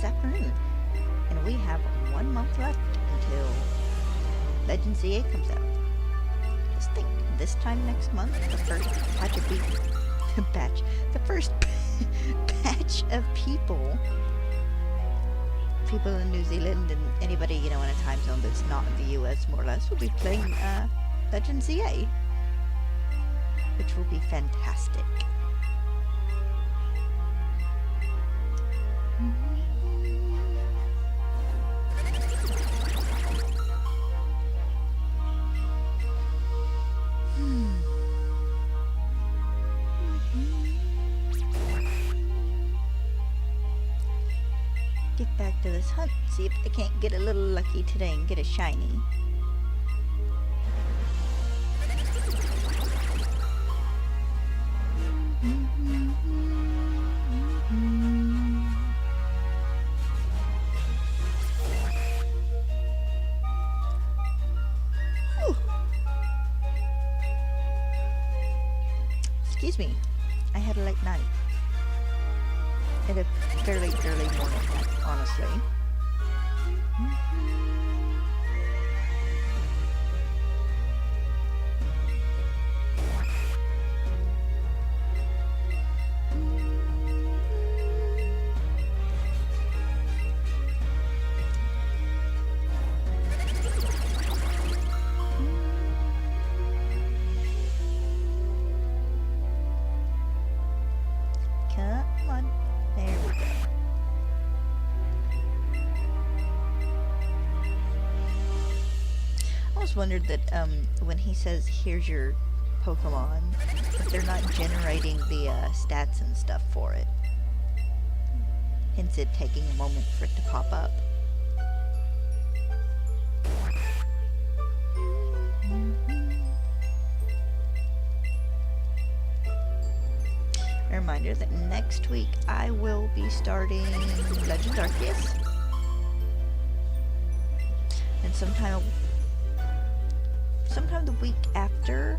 afternoon. And we have 1 month left until Legend ZA comes out. Just think, this time next month, the first batch of people, the first batch of people in New Zealand and anybody, you know, in a time zone that's not in the US, more or less, will be playing Legend ZA, which will be fantastic. Get back to this hunt, see if I can't get a little lucky today and get a shiny. Excuse me, I had a late night. And a fairly early morning, honestly. Come on. There we go. I always wondered that when he says, here's your Pokemon, that they're not generating the stats and stuff for it. Hence it taking a moment for it to pop up. A reminder that next week I will be starting Legend Arceus. And sometime the week after,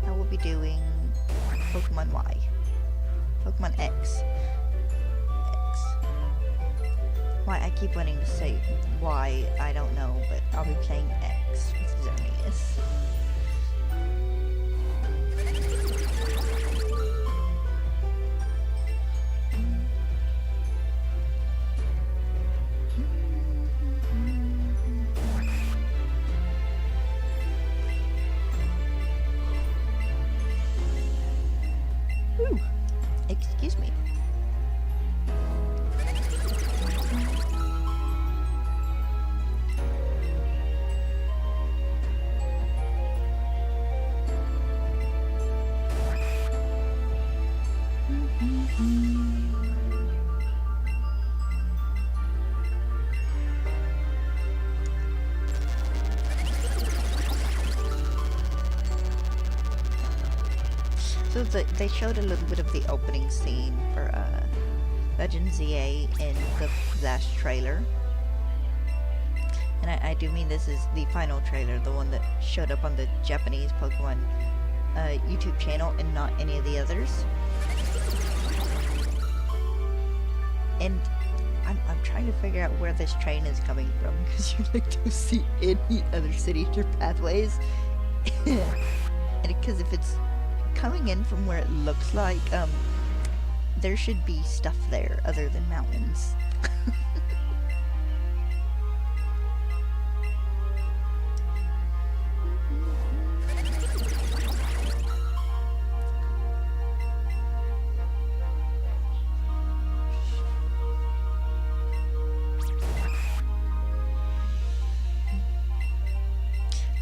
I will be doing Pokemon Y. Pokemon X. Why I keep wanting to say Y, I don't know, but I'll be playing X with Xerneas. Ooh, excuse me. So they showed a little bit of the opening scene for Legend ZA in the last trailer. And I do mean this is the final trailer, the one that showed up on the Japanese Pokemon YouTube channel and not any of the others. And I'm trying to figure out where this train is coming from, because you like to see any other city or pathways. And because if it's coming in from where it looks like, there should be stuff there other than mountains.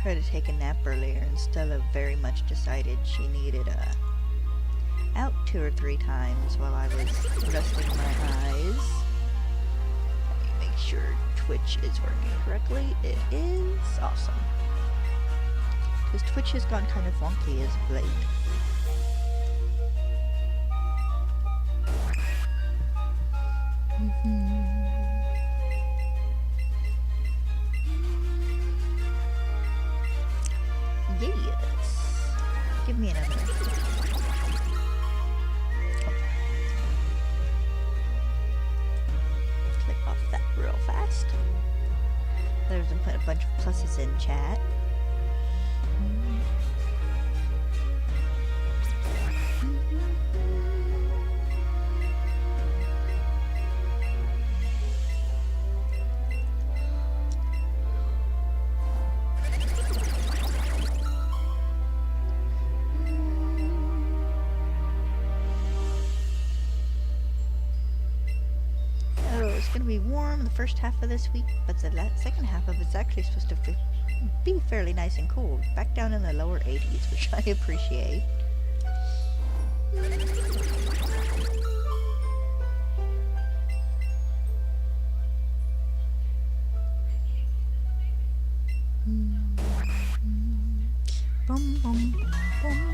Tried to take a nap earlier and Stella very much decided she needed out 2 or 3 times while I was resting my eyes. Let me make sure Twitch is working correctly. It is awesome. Because Twitch has gone kind of wonky as of late. Yes. Give me another. There's been putting a bunch of pluses in chat. Going to be warm the first half of this week, but the second half of it's actually supposed to be fairly nice and cool, back down in the lower 80s, which I appreciate. Bum, bum, bum, bum.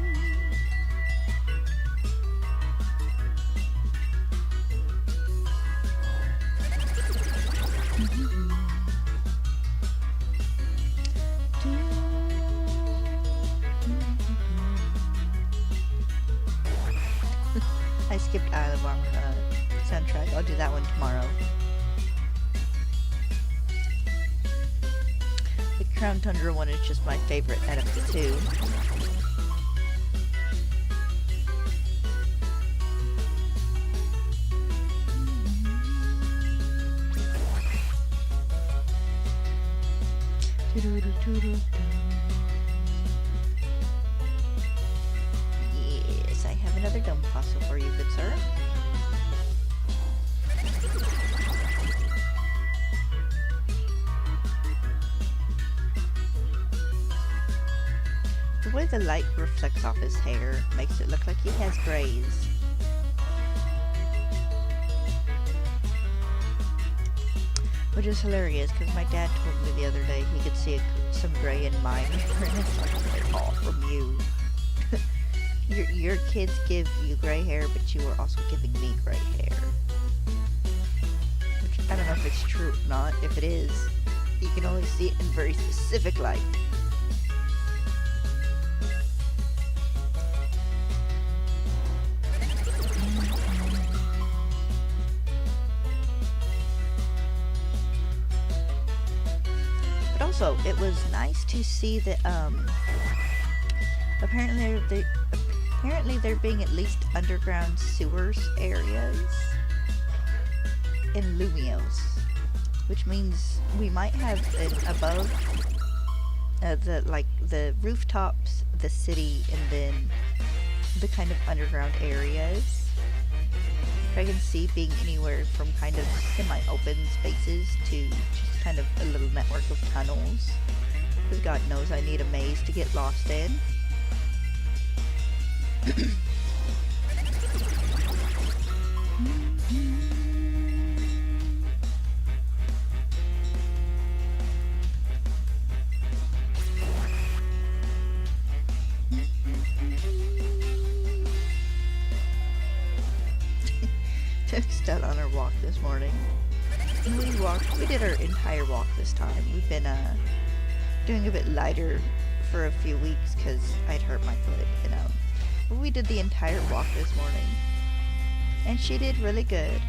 I skipped Isle of Armor soundtrack. I'll do that one tomorrow. The Crown Tundra one is just my favorite out of the two. Yes, I have another dumb fossil for you, good sir. The way the light reflects off his hair makes it look like he has grays. Which is hilarious, because my dad told me the other day he could see some gray in my hair, and it's like, they're all from you. Your kids give you gray hair, but you are also giving me gray hair. Which, I don't know if it's true or not. If it is, you can only see it in very specific light. Also, it was nice to see that apparently there being at least underground sewers areas in Lumios, which means we might have an above the rooftops, the city, and then the kind of underground areas. I can see being anywhere from kind of semi-open spaces to just kind of a little network of tunnels. Because God knows I need a maze to get lost in. Took's done on our walk this morning. We did our entire walk this time. We've been doing a bit lighter for a few weeks because I'd hurt my foot, But we did the entire walk this morning. And she did really good.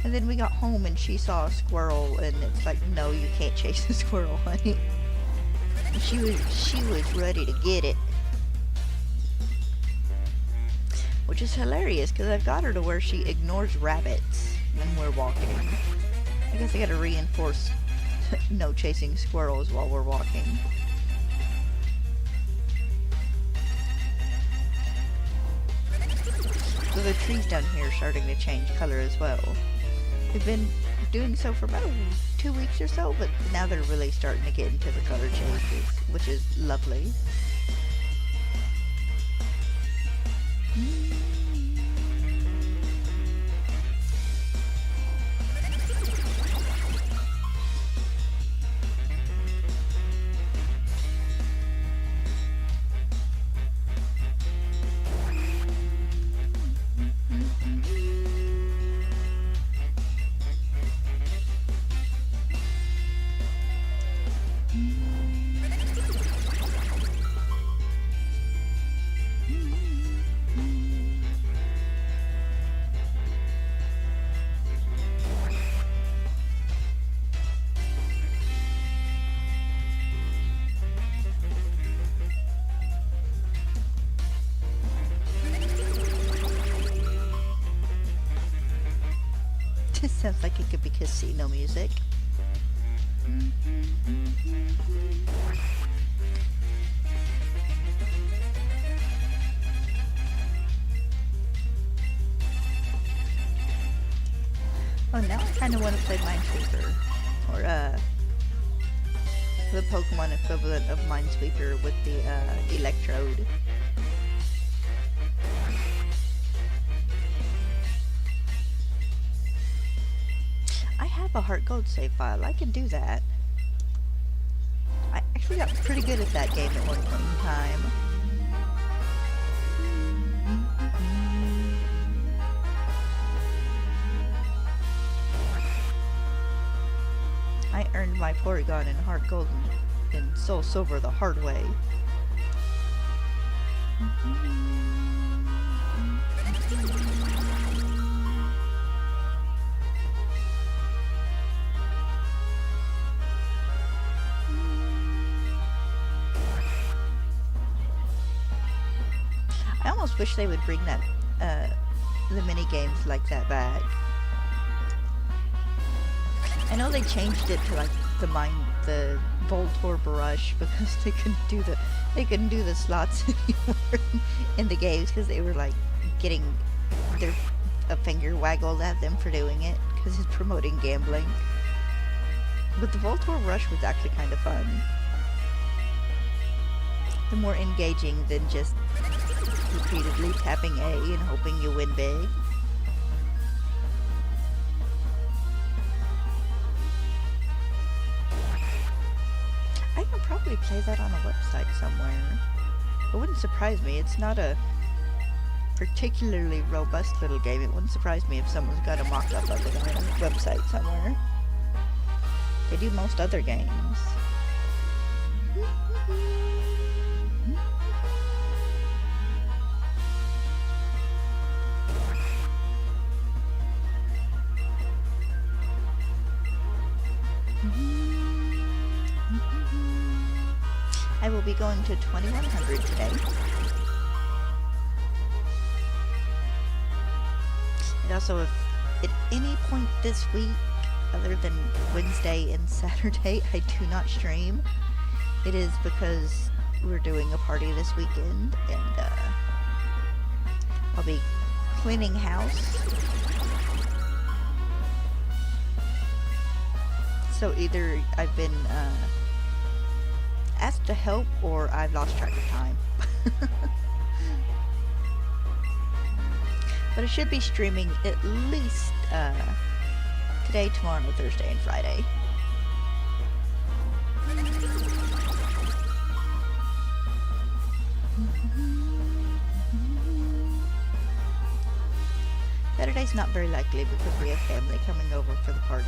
And then we got home and she saw a squirrel, and it's like, no, you can't chase the squirrel, honey. And she was ready to get it. Which is hilarious, because I've got her to where she ignores rabbits when we're walking. I guess I gotta reinforce no chasing squirrels while we're walking. So the trees down here are starting to change color as well. They've been doing so for about 2 weeks or so, but now they're really starting to get into the color changes, which is lovely. This sounds like it could be casino music. Oh, now I kind of want to play Minesweeper. Or, the Pokemon equivalent of Minesweeper with the, Electrode. I have a Heart Gold save file. I can do that. I actually got pretty good at that game at one point in time. I earned my Porygon and Heart Gold and Soul Silver the hard way. I almost wish they would bring that, the mini games like that back. I know they changed it to like the Voltorb Rush because they couldn't do the slots anymore in the games because they were like getting a finger waggled at them for doing it because it's promoting gambling. But the Voltorb Rush was actually kind of fun. The more engaging than just repeatedly tapping A and hoping you win big. I can probably play that on a website somewhere. It wouldn't surprise me. It's not a particularly robust little game. It wouldn't surprise me if someone's got a mock-up of it on a website somewhere. They do most other games. I will be going to 2100 today. And also, if at any point this week, other than Wednesday and Saturday, I do not stream, it is because we're doing a party this weekend, and I'll be cleaning house. So either I've been asked to help, or I've lost track of time. But I should be streaming at least today, tomorrow, Thursday, and Friday. Saturday's not very likely because we have family coming over for the party.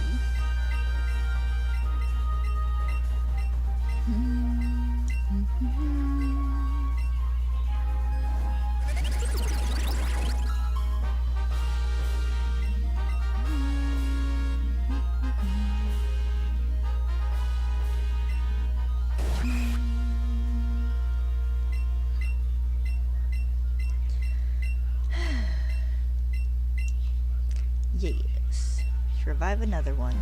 Yes. Revive another one.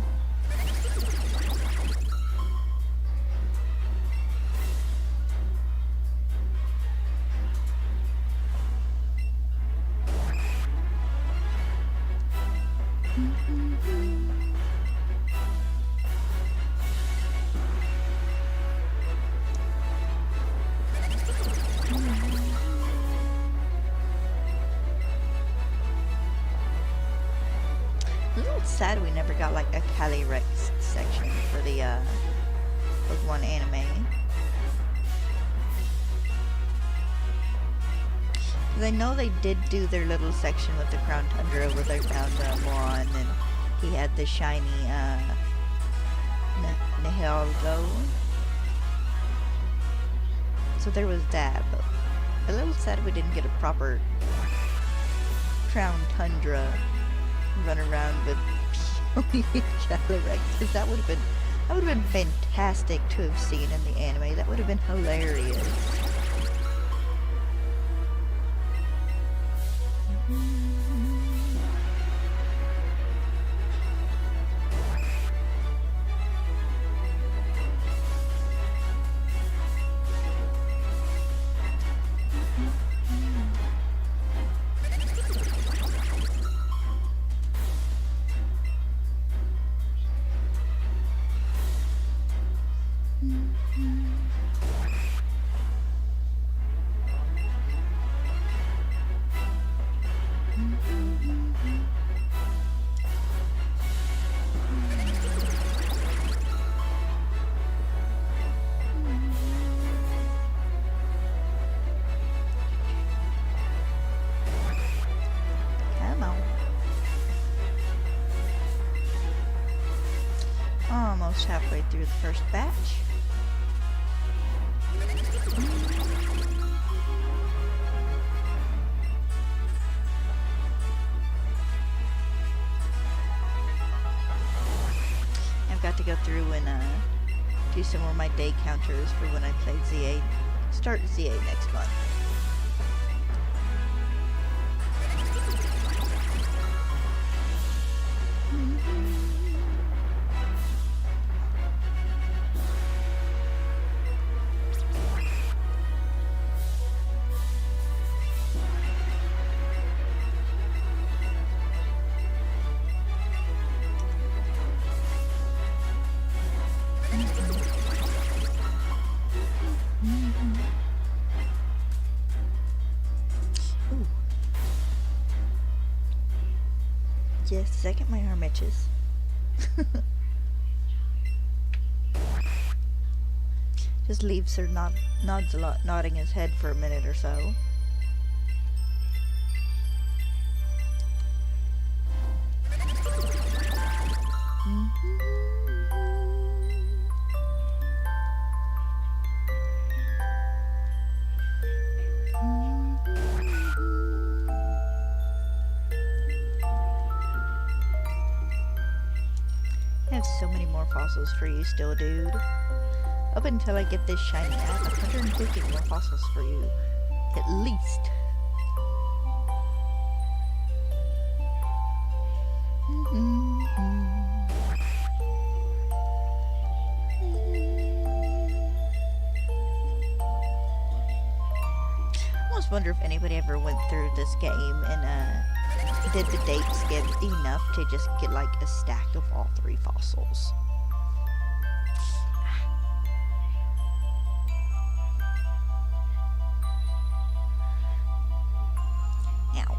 Sad we never got like a Calyrex section for the Pokemon anime. Because I know they did do their little section with the Crown Tundra where they found Moron and he had the shiny Nihilgo. So there was that, but a little sad we didn't get a proper Crown Tundra run around with Calyrex, because that would have been fantastic to have seen in the anime. That would have been hilarious. Almost halfway through the first batch. I've got to go through and do some more of my day counters for when I play ZA. Start ZA next month. Yes, second my arm itches. Just leaves her nods a lot, nodding his head for a minute or so. I have so many more fossils for you still, dude. Up until I get this shiny, I have 150 more fossils for you. At least. I almost wonder if anybody ever went through this game and did the date skip enough to just get like a stack of all 3 fossils. Ow.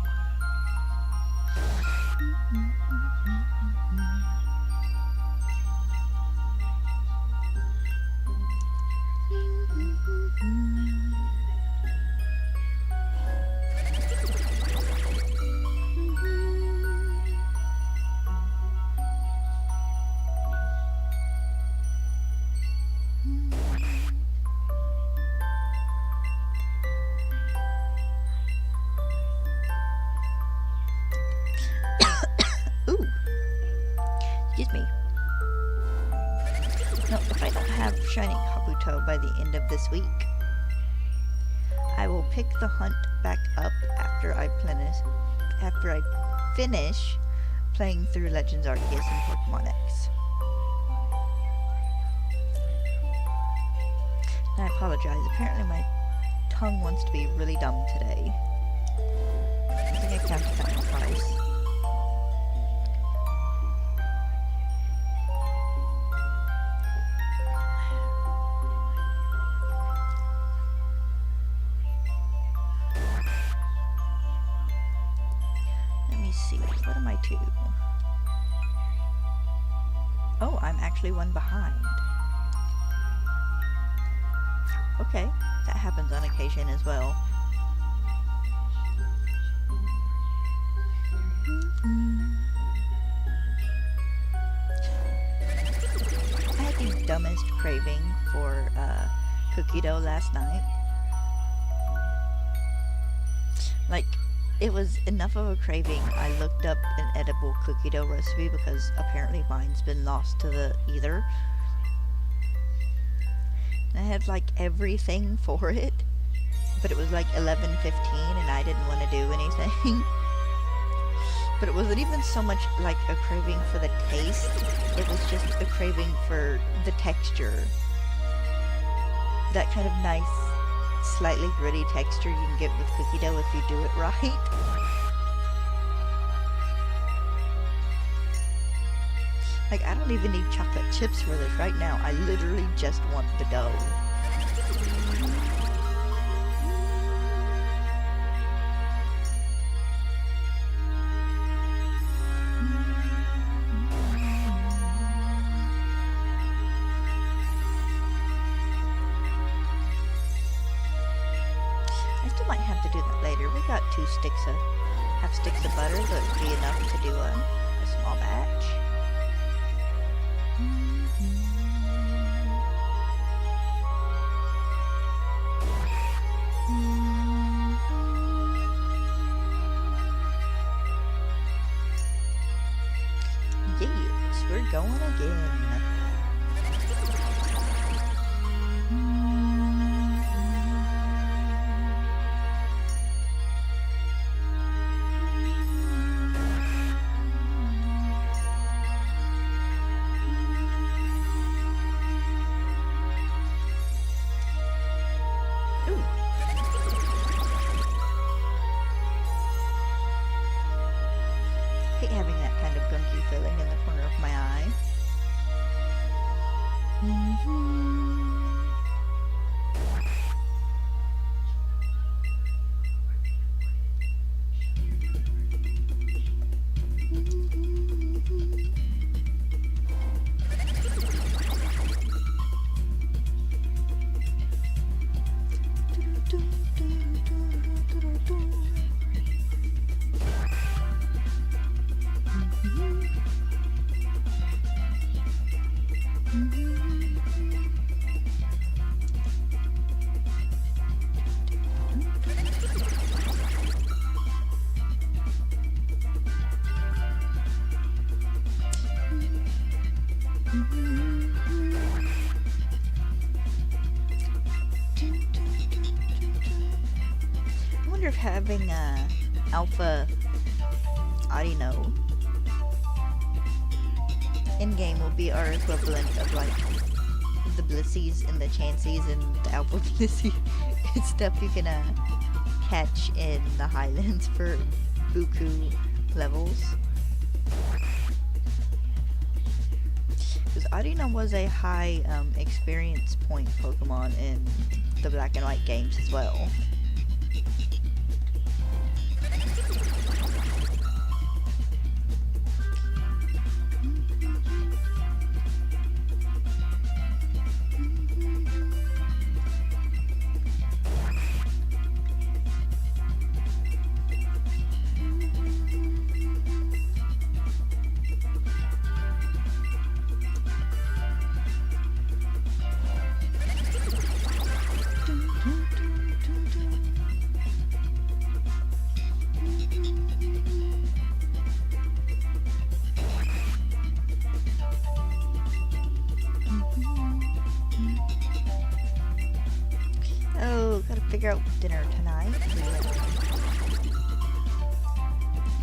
Ooh. Excuse me. No, if I don't have shiny Kabuto by the end of this week, I will pick the hunt back up after I finish playing through Legends Arceus and Pokemon X. And I apologize, apparently my tongue wants to be really dumb today. I think I counted that one twice. Let me see, what am I to? Oh, I'm actually one behind. Okay, that happens on occasion as well. I had the dumbest craving for cookie dough last night. Like, it was enough of a craving, I looked up an edible cookie dough recipe because apparently mine's been lost to the ether. I had like everything for it, but it was like 11:15 and I didn't want to do anything. But it wasn't even so much like a craving for the taste, it was just a craving for the texture. That kind of nice, slightly gritty texture you can get with cookie dough if you do it right. Like, I don't even need chocolate chips for this right now. I literally just want the dough. I still might have to do that later. We got half sticks of butter, so it would be enough to do a small batch. we're going again. Having that kind of gunky feeling in the corner of my eye. I wonder if having Alpha Audino in-game will be our equivalent of like the Blissies and the Chanseys and the Alpha Blissey. It's stuff you can catch in the Highlands for Buku levels. Because Audino was a high experience point Pokemon in the Black and White games as well. Figure out dinner tonight.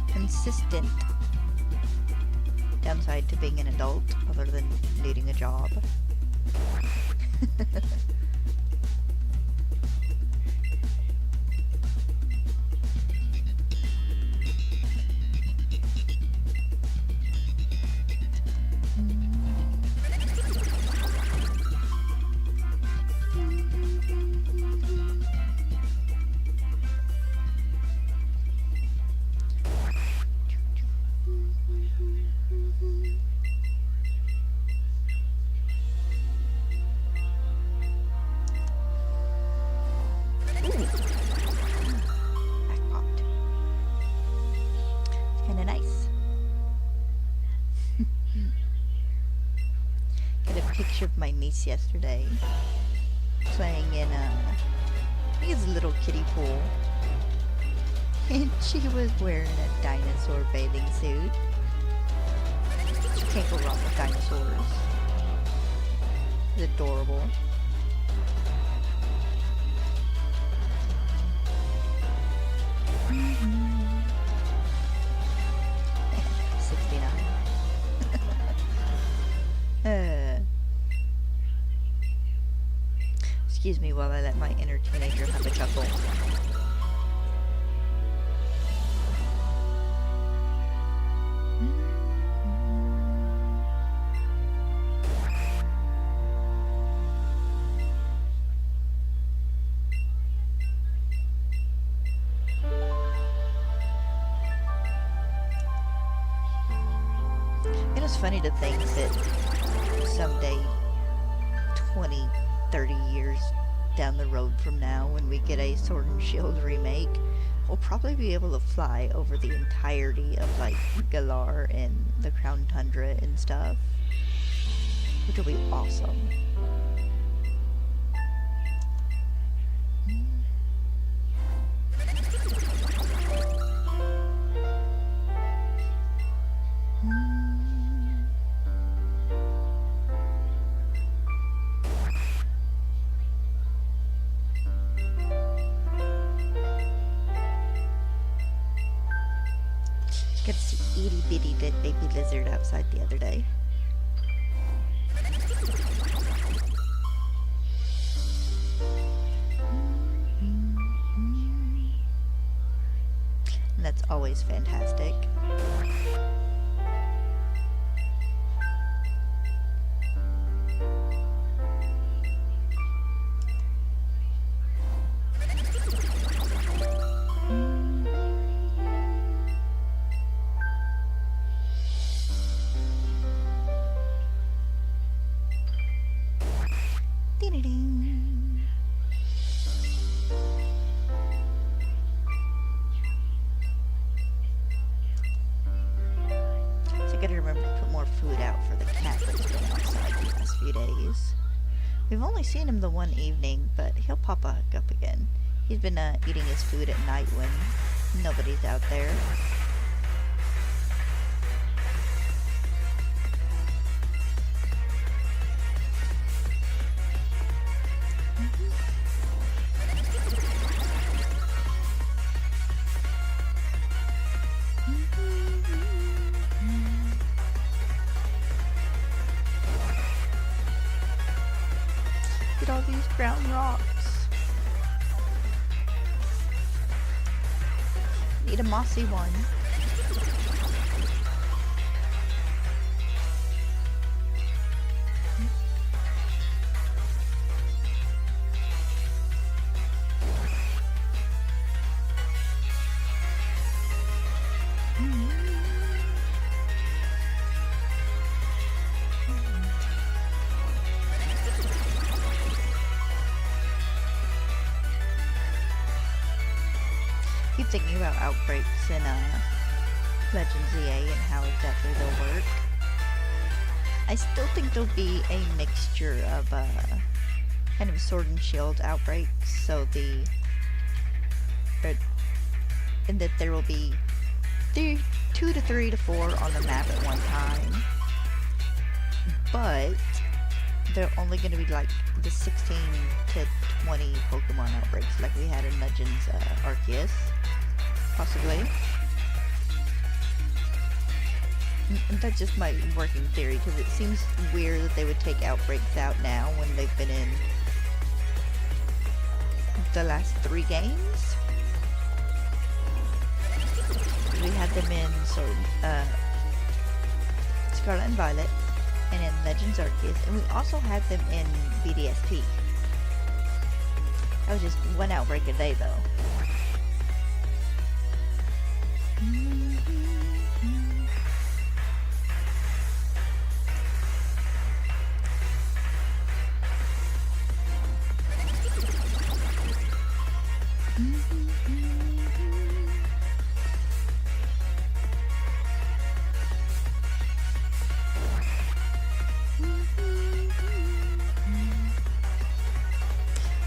Consistent downside to being an adult, other than needing a job. Of my niece yesterday playing in I think it's a little kiddie pool, and she was wearing a dinosaur bathing suit. You can't go wrong with dinosaurs. It's adorable. Excuse me while I let my inner teenager have a chuckle. It is funny to think that someday, 20, 30 years down the road from now, when we get a Sword and Shield remake, we'll probably be able to fly over the entirety of like Galar and the Crown Tundra and stuff, which will be awesome. looked at baby lizard outside the other day. And that's always fantastic. Gotta remember to put more food out for the cat that's been outside the last few days. We've only seen him the one evening, but he'll pop back up again. He's been eating his food at night when nobody's out there. All these brown rocks. Need a mossy one. Keep thinking about outbreaks in Legends EA and how exactly they'll work. I still think there'll be a mixture of kind of sword and shield outbreaks, so and that there will be 2 to 3 to 4 on the map at one time, but they're only going to be like the 16 to 20 Pokemon outbreaks like we had in Legends Arceus, possibly. And that's just my working theory, because it seems weird that they would take outbreaks out now when they've been in the last 3 games. We had them in Scarlet and Violet, and in Legends Arceus, and we also had them in BDSP. That was just 1 outbreak a day, though.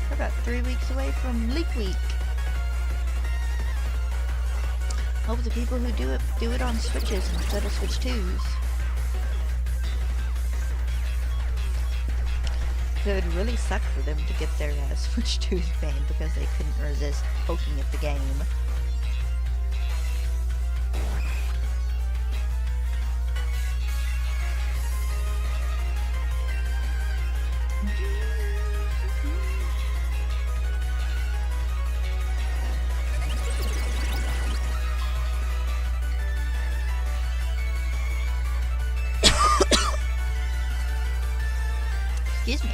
We're about 3 weeks away from Leak Week. Hope the people who do it on Switches instead of Switch 2s. It would really suck for them to get their Switch 2s banned because they couldn't resist poking at the game. Excuse me.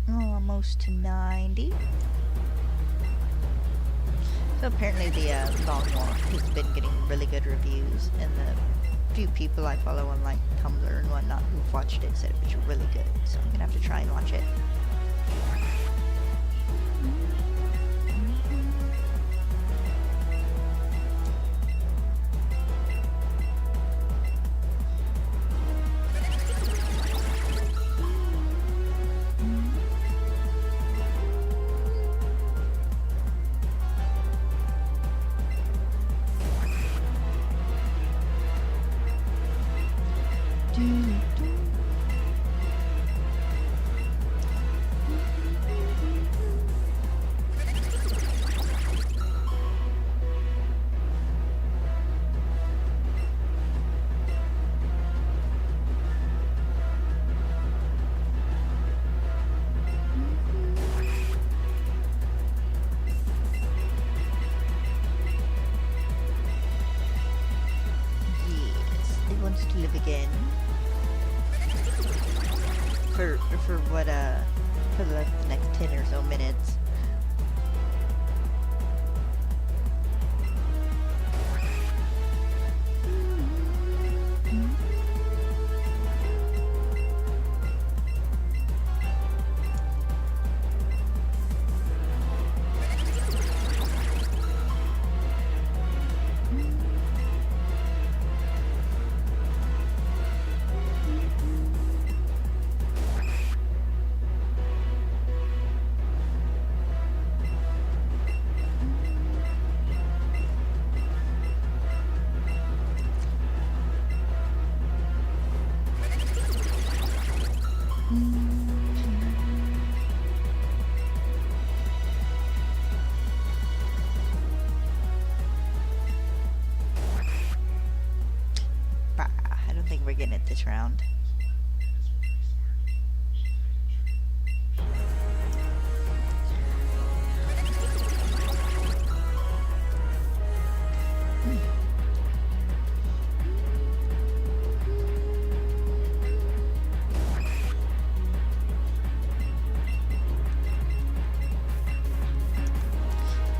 Almost to 90. So apparently the long walk has been getting really good reviews, and the few people I follow on like Tumblr and whatnot who've watched it said it was really good. So I'm gonna have to try and watch it. To live again for what for the next 10 or so minutes. We're getting it this round.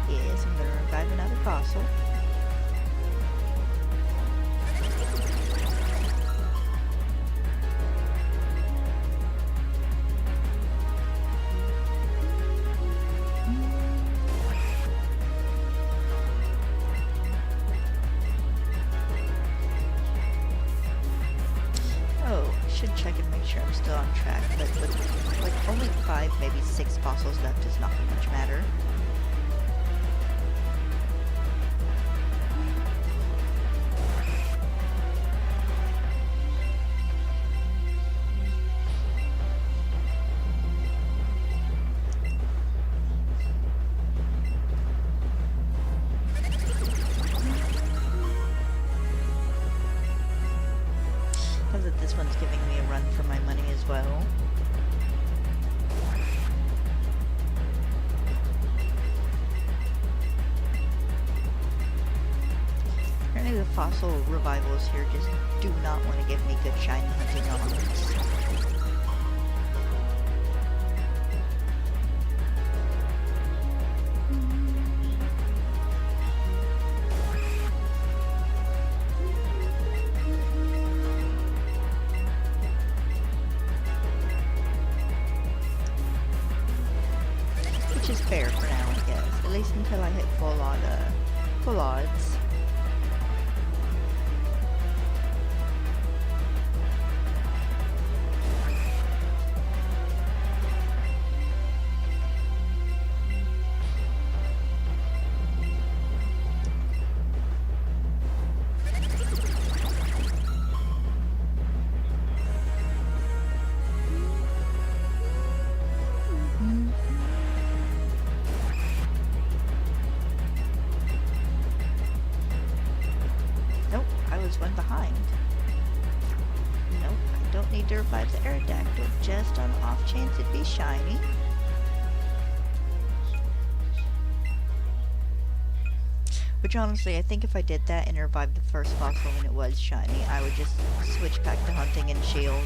Yes, I'm gonna revive another fossil. Should check and make sure I'm still on track, but with like only 5, maybe 6 fossils left does not much matter. That this one's giving me a run for my money as well. Apparently the fossil revivals here just do not want to give me good shiny hunting elements. Which is fair for now, I guess. At least until I hit full odds. One behind. Nope, I don't need to revive the Aerodactyl, just on the off chance it'd be shiny. Which honestly, I think if I did that and revived the first fossil when it was shiny, I would just switch back to hunting and shield.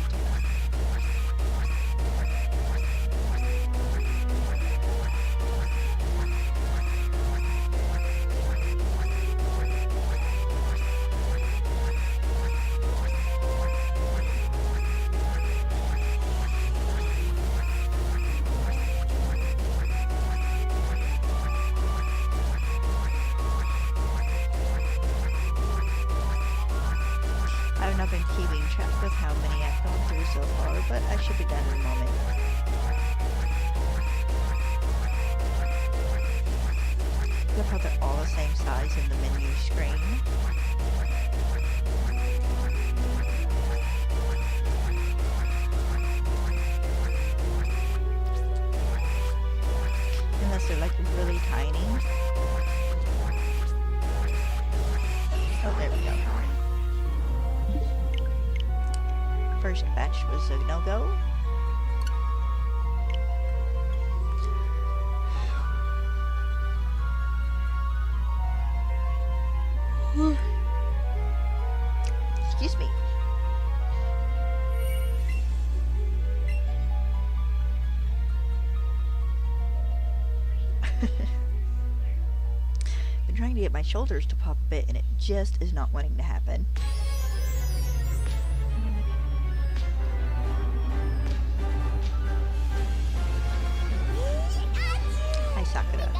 I've not been keeping track of how many I've gone through so far, but I should be done in a moment. Love how they're all the same size in the menu screen. Unless they're like really tiny. Oh, there we go. First batch was a no-go. Excuse me. Been trying to get my shoulders to pop a bit and it just is not wanting to happen. Hi, Sakura.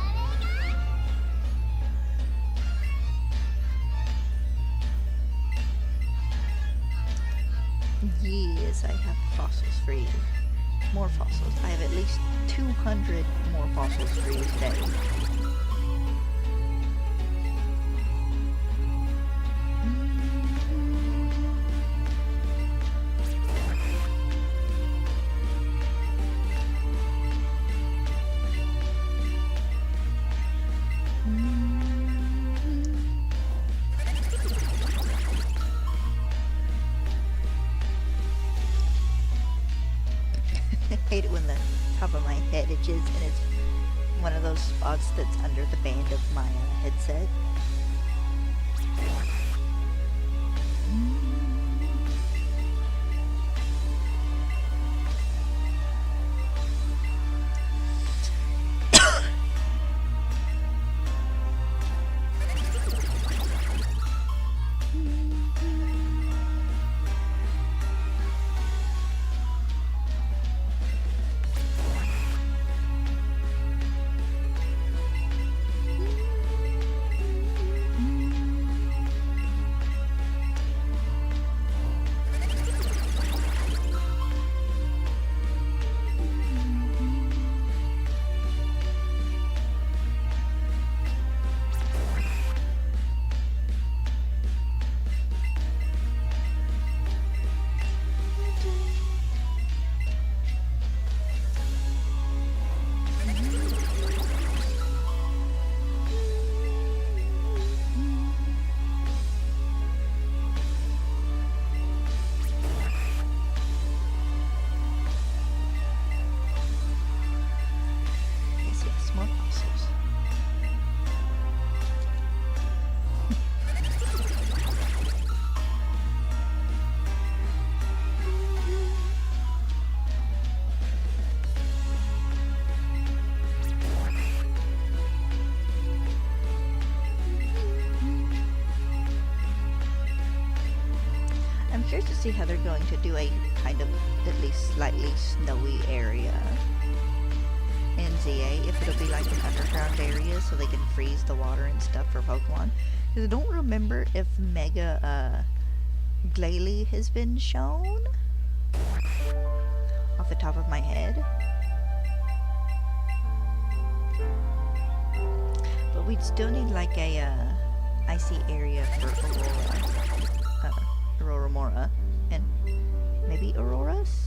Yes, I have fossils for you. More fossils. I have at least 200 more fossils for you today. I hate it when the top of my head itches and it's one of those spots that's under the band of my headset. I'm curious to see how they're going to do a kind of at least slightly snowy area in ZA, if it'll be like an underground area so they can freeze the water and stuff for Pokemon. Because I don't remember if Mega Glalie has been shown off the top of my head. But we'd still need like a icy area for Aurora and maybe Auroras?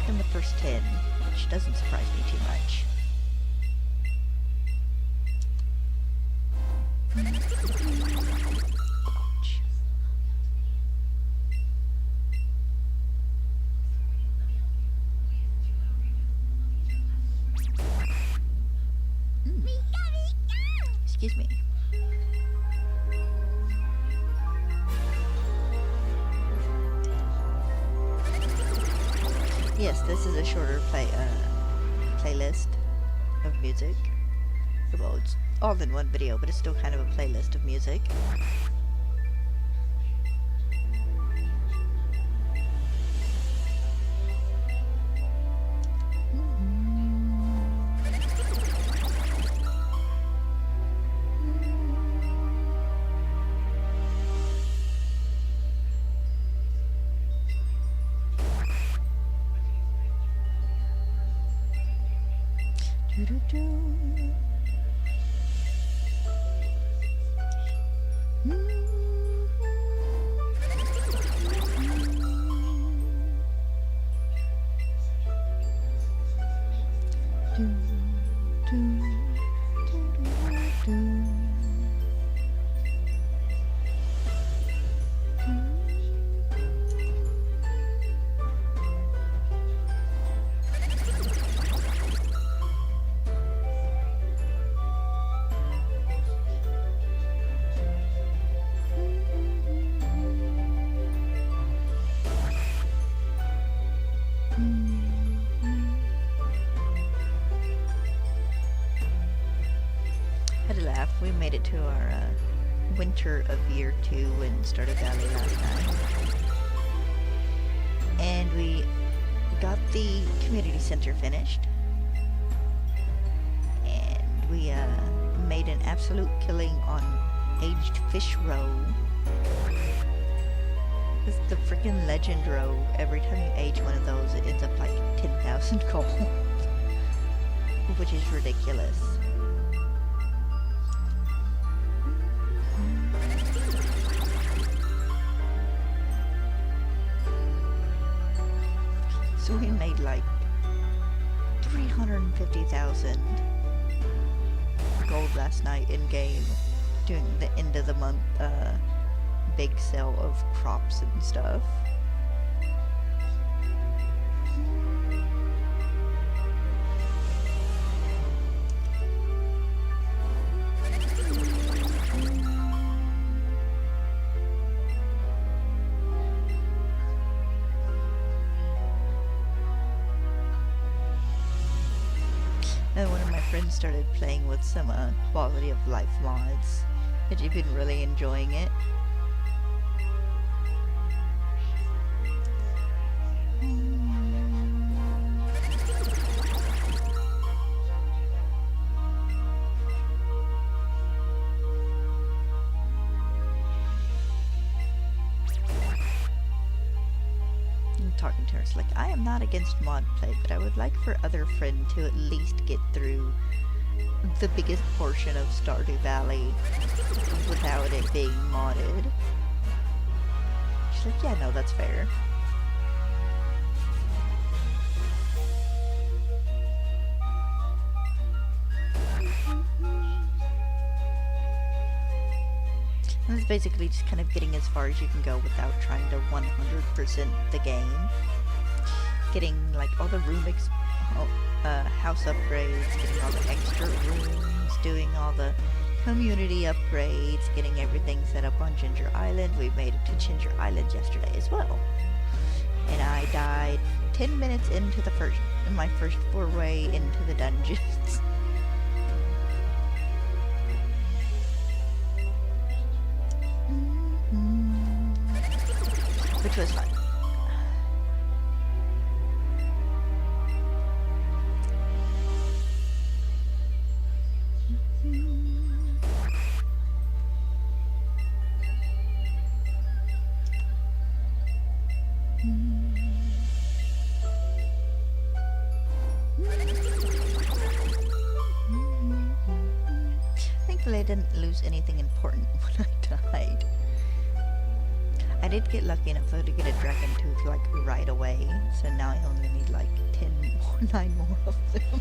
in the first 10, which doesn't surprise me too much. Excuse me. Yes, this is a shorter playlist of music. Well, it's all in one video, but it's still kind of a playlist of music. We made it to our winter of year 2 in Stardew Valley last night. And we got the community center finished. And we made an absolute killing on aged fish roe. It's the freaking legend roe. Every time you age one of those, it ends up like 10,000 gold. Which is ridiculous. So we made like 350,000 gold last night in game doing the end of the month big sale of crops and stuff. And one of my friends started playing with some quality of life mods, and you've been really enjoying it. Talking to her, it's like, I am not against mod play, but I would like for other friend to at least get through the biggest portion of Stardew Valley without it being modded. She's like, yeah, no, that's fair. And it's basically just kind of getting as far as you can go without trying to 100% the game. Getting like all the house upgrades, getting all the extra rooms, doing all the community upgrades, getting everything set up on Ginger Island. We made it to Ginger Island yesterday as well. And I died 10 minutes into my first foray into the dungeons. Which was fun. Thankfully I didn't lose anything important when I died. I I did get lucky enough though to get a dragon tooth like right away, so now I only need like 9 more of them.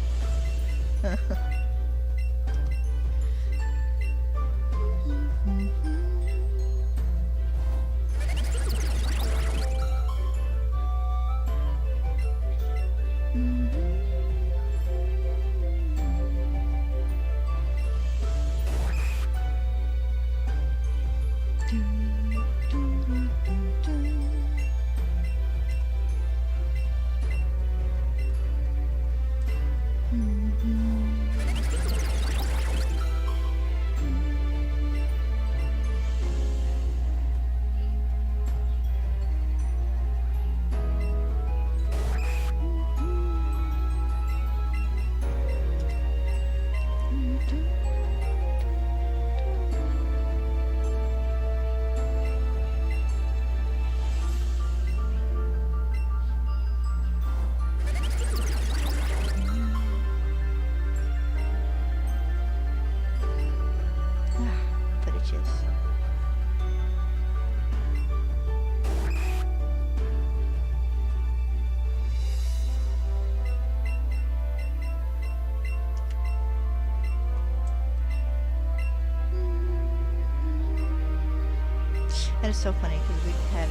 And it's so funny because we had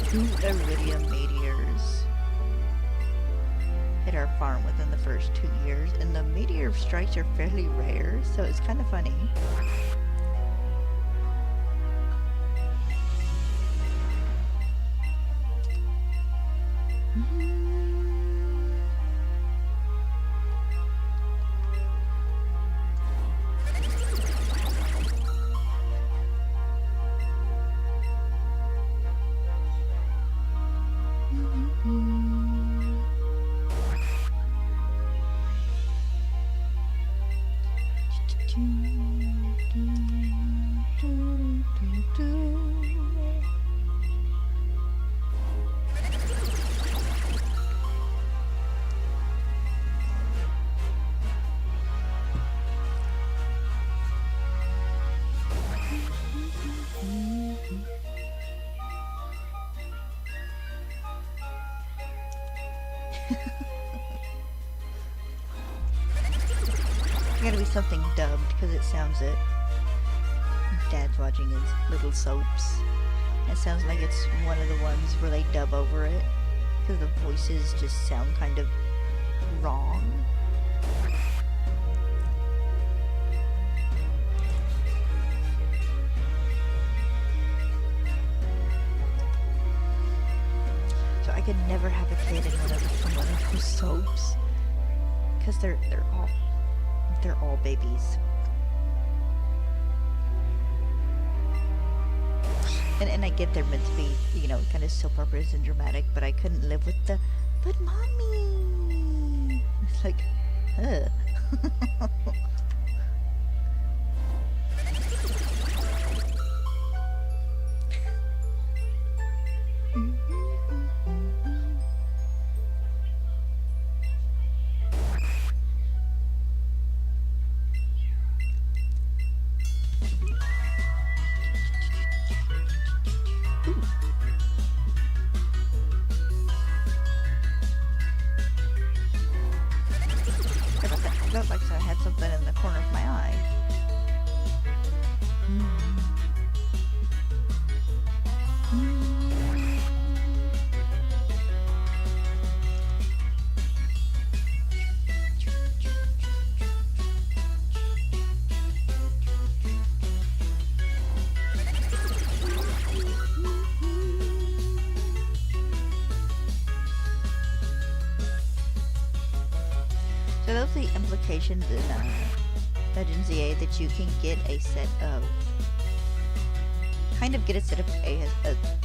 2 iridium meteors hit our farm within the first 2 years, and the meteor strikes are fairly rare, so it's kind of funny. Gotta be something dubbed because it sounds it. Dad's watching his little soaps. It sounds like it's one of the ones where they dub over it because the voices just sound kind of wrong. So I could never have a kid in one of those soaps because they're all babies. And I get they're meant to be, you know, kind of soap operas and dramatic, but I couldn't live with the, but mommy! It's like, like I had something in the corner of my eye. So those are the implications in Legends EA that you can get a set of, a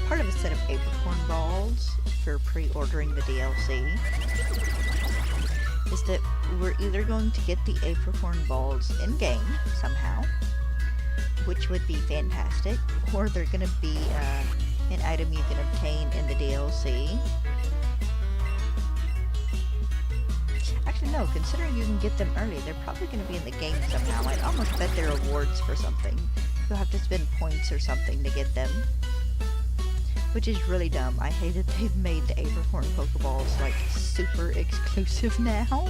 part of a set of apricorn balls for pre-ordering the DLC. Is that we're either going to get the apricorn balls in-game somehow, which would be fantastic, or they're going to be an item you can obtain in the DLC. Actually, no, considering you can get them early, they're probably going to be in the game somehow. I'd almost bet they're awards for something. You'll have to spend points or something to get them. Which is really dumb. I hate that they've made the Apricorn Pokeballs, like, super exclusive now.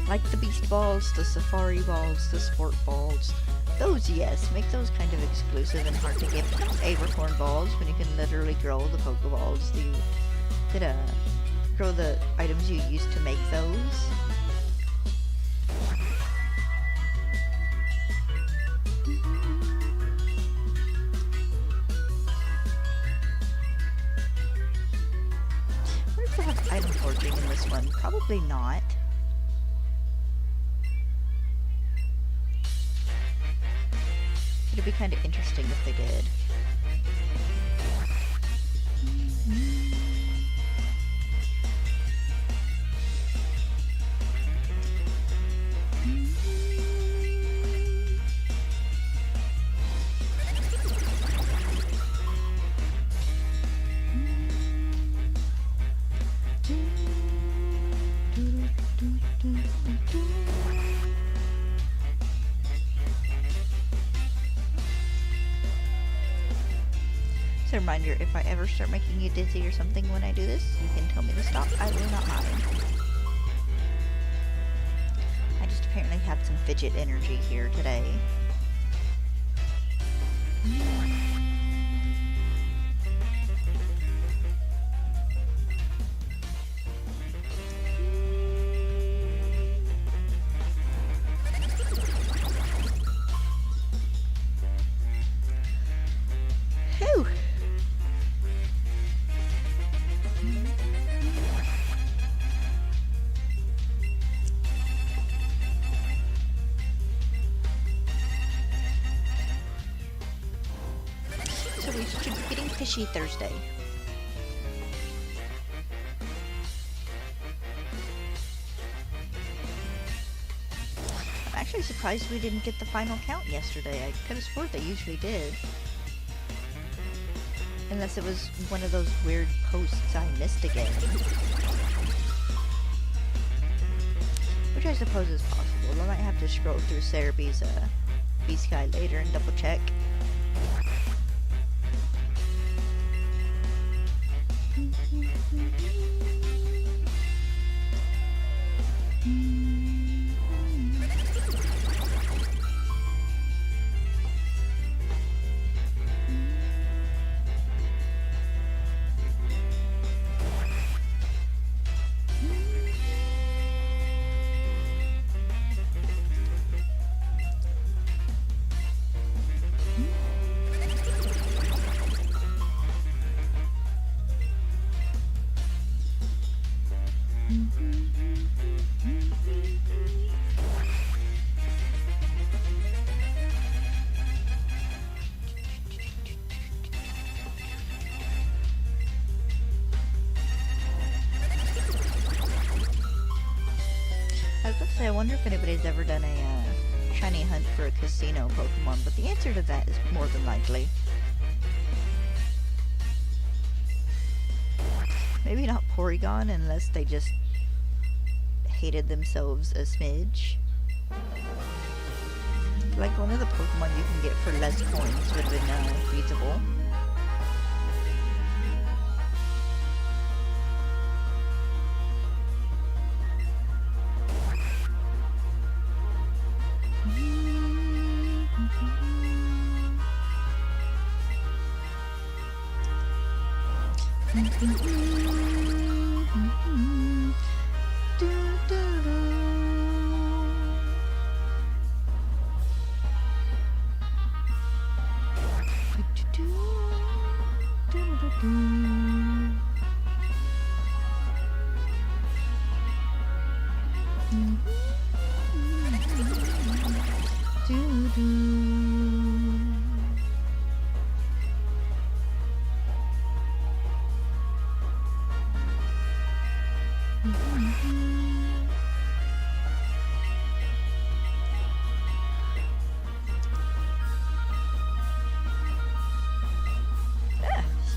Like the Beast Balls, the Safari Balls, the Sport Balls. Those, yes, make those kind of exclusive and hard to get. But those Apricorn Balls, when you can literally grow the Pokeballs, you could, grow the items you used to make those. I wonder if they'll have item forging in this one. Probably not. It'd be kind of interesting if they did. So reminder, if I ever start making you dizzy or something when I do this, you can tell me to stop. I will not mind. I just apparently had some fidget energy here today. Whew! So we should be getting fishy Thursday. I'm actually surprised we didn't get the final count yesterday. I could have sworn they usually did. Unless it was one of those weird posts I missed again. Which I suppose is possible. I might have to scroll through Cerebee's B-Sky later and double check. I was about to say, I wonder if anybody's ever done a shiny hunt for a casino Pokemon, but the answer to that is more than likely. Maybe not Porygon, unless they just hated themselves a smidge. Like one of the Pokemon you can get for less coins would have been feasible.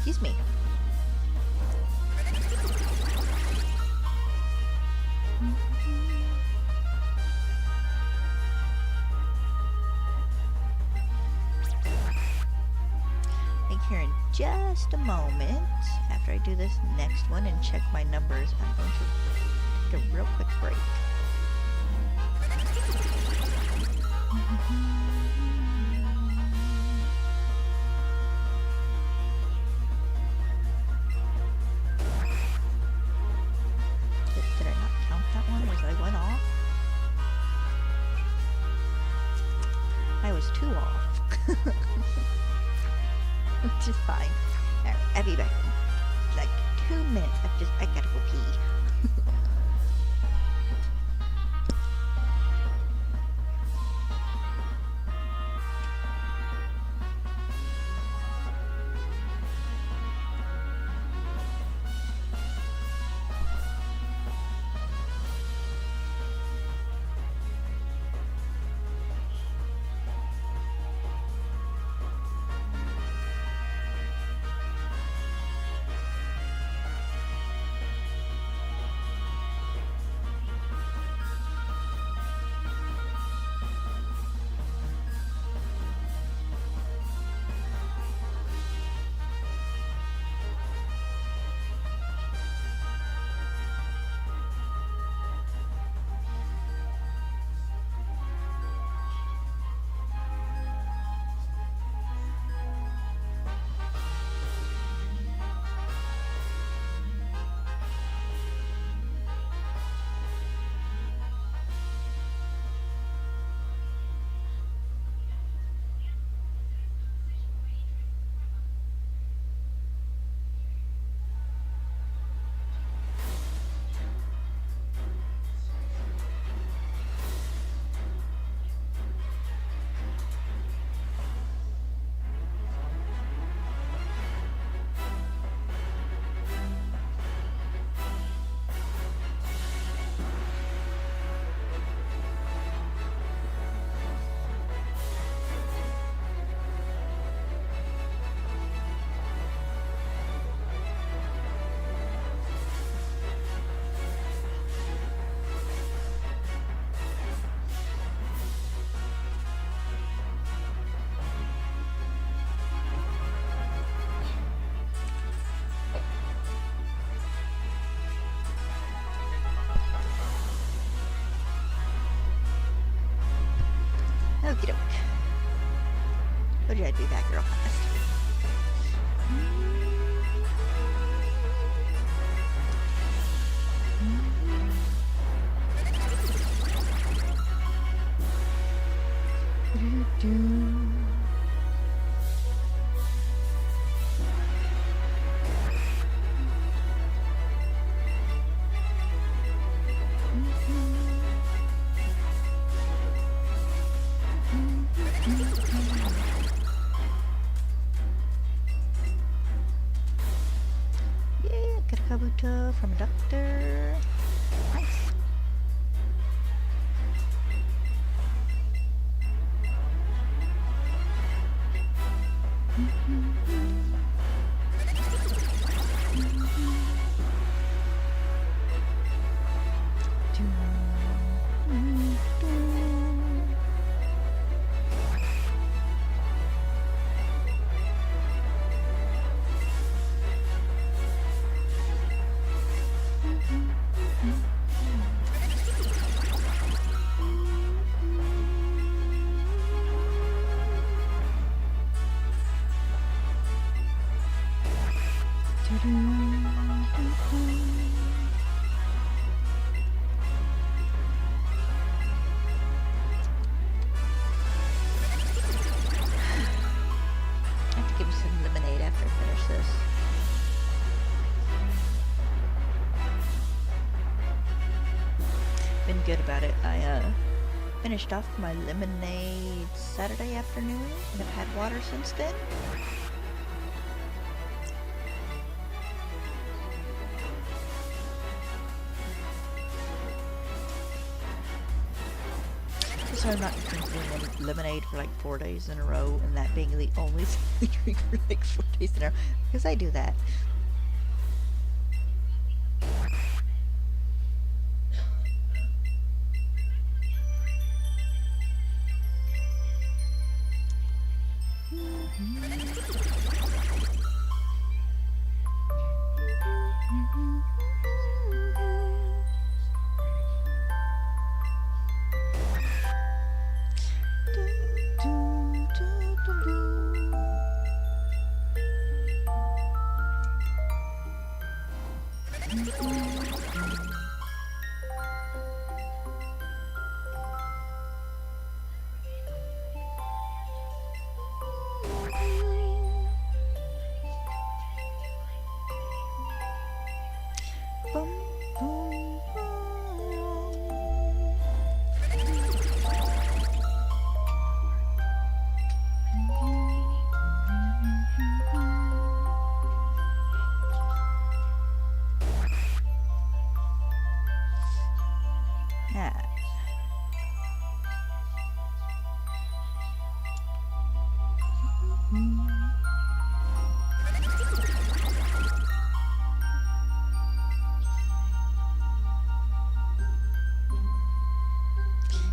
Excuse me. just a moment after I do this next one and check my numbers. I'm going to take a real quick break. Did I not count that one as I went off? I was 2 off. Which is fine. Alright, I'll be back in like 2 minutes. I gotta go pee. Okie doke. Told you I'd be back real fast. Yeah, got a Kabuto from a doctor. Nice. I have to give me some lemonade after I finish this. Been good about it. I finished off my lemonade Saturday afternoon and have had water since then. So I'm not drinking lemonade for like 4 days in a row, and that being the only thing I drink for like 4 days in a row, because I do that. Ah.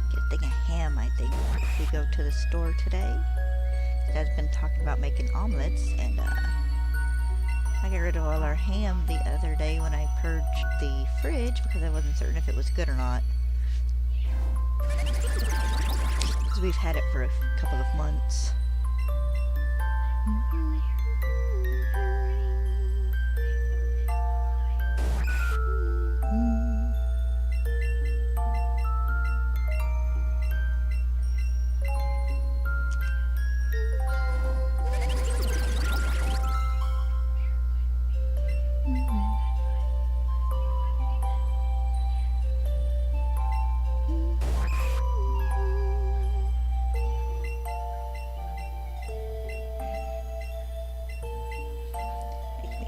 Get a thing of ham, I think, if we go to the store today. Dad's been talking about making omelets, and I got rid of all our ham the other day when I purged the fridge because I wasn't certain if it was good or not. Because we've had it for a couple of months.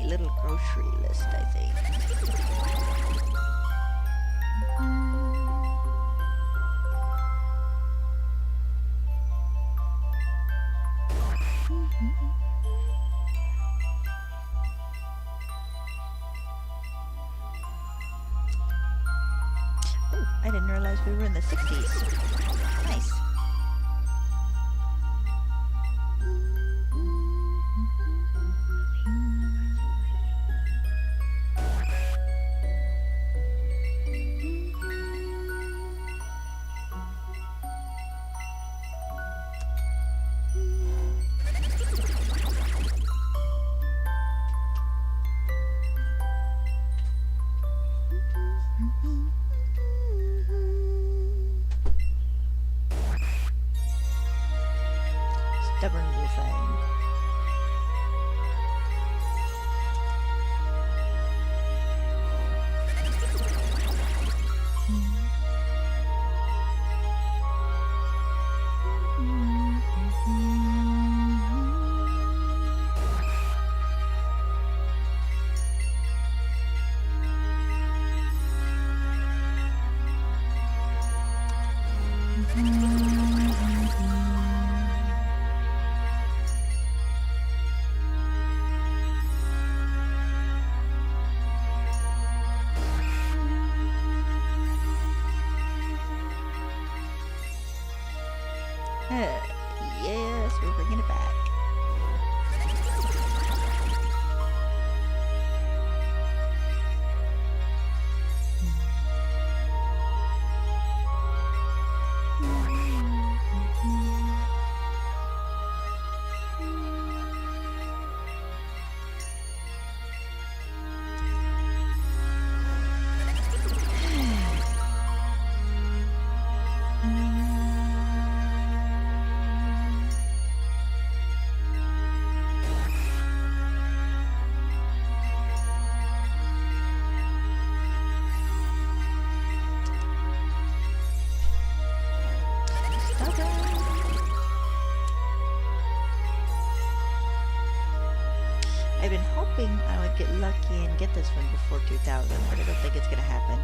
Little grocery list, I think. Oh, I didn't realize we were in the 60s. Nice. Stubborn little thing. Yes, we're bringing it back. I've been hoping I would get lucky and get this one before 2000, but I don't think it's gonna happen.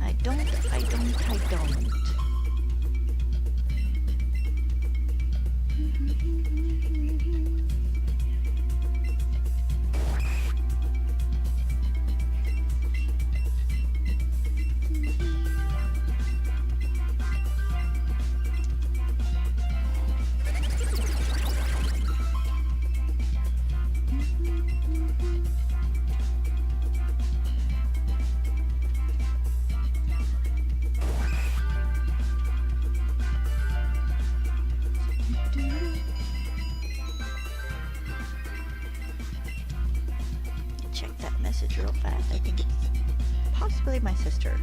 I don't. Check that message real fast. I think it's possibly my sister.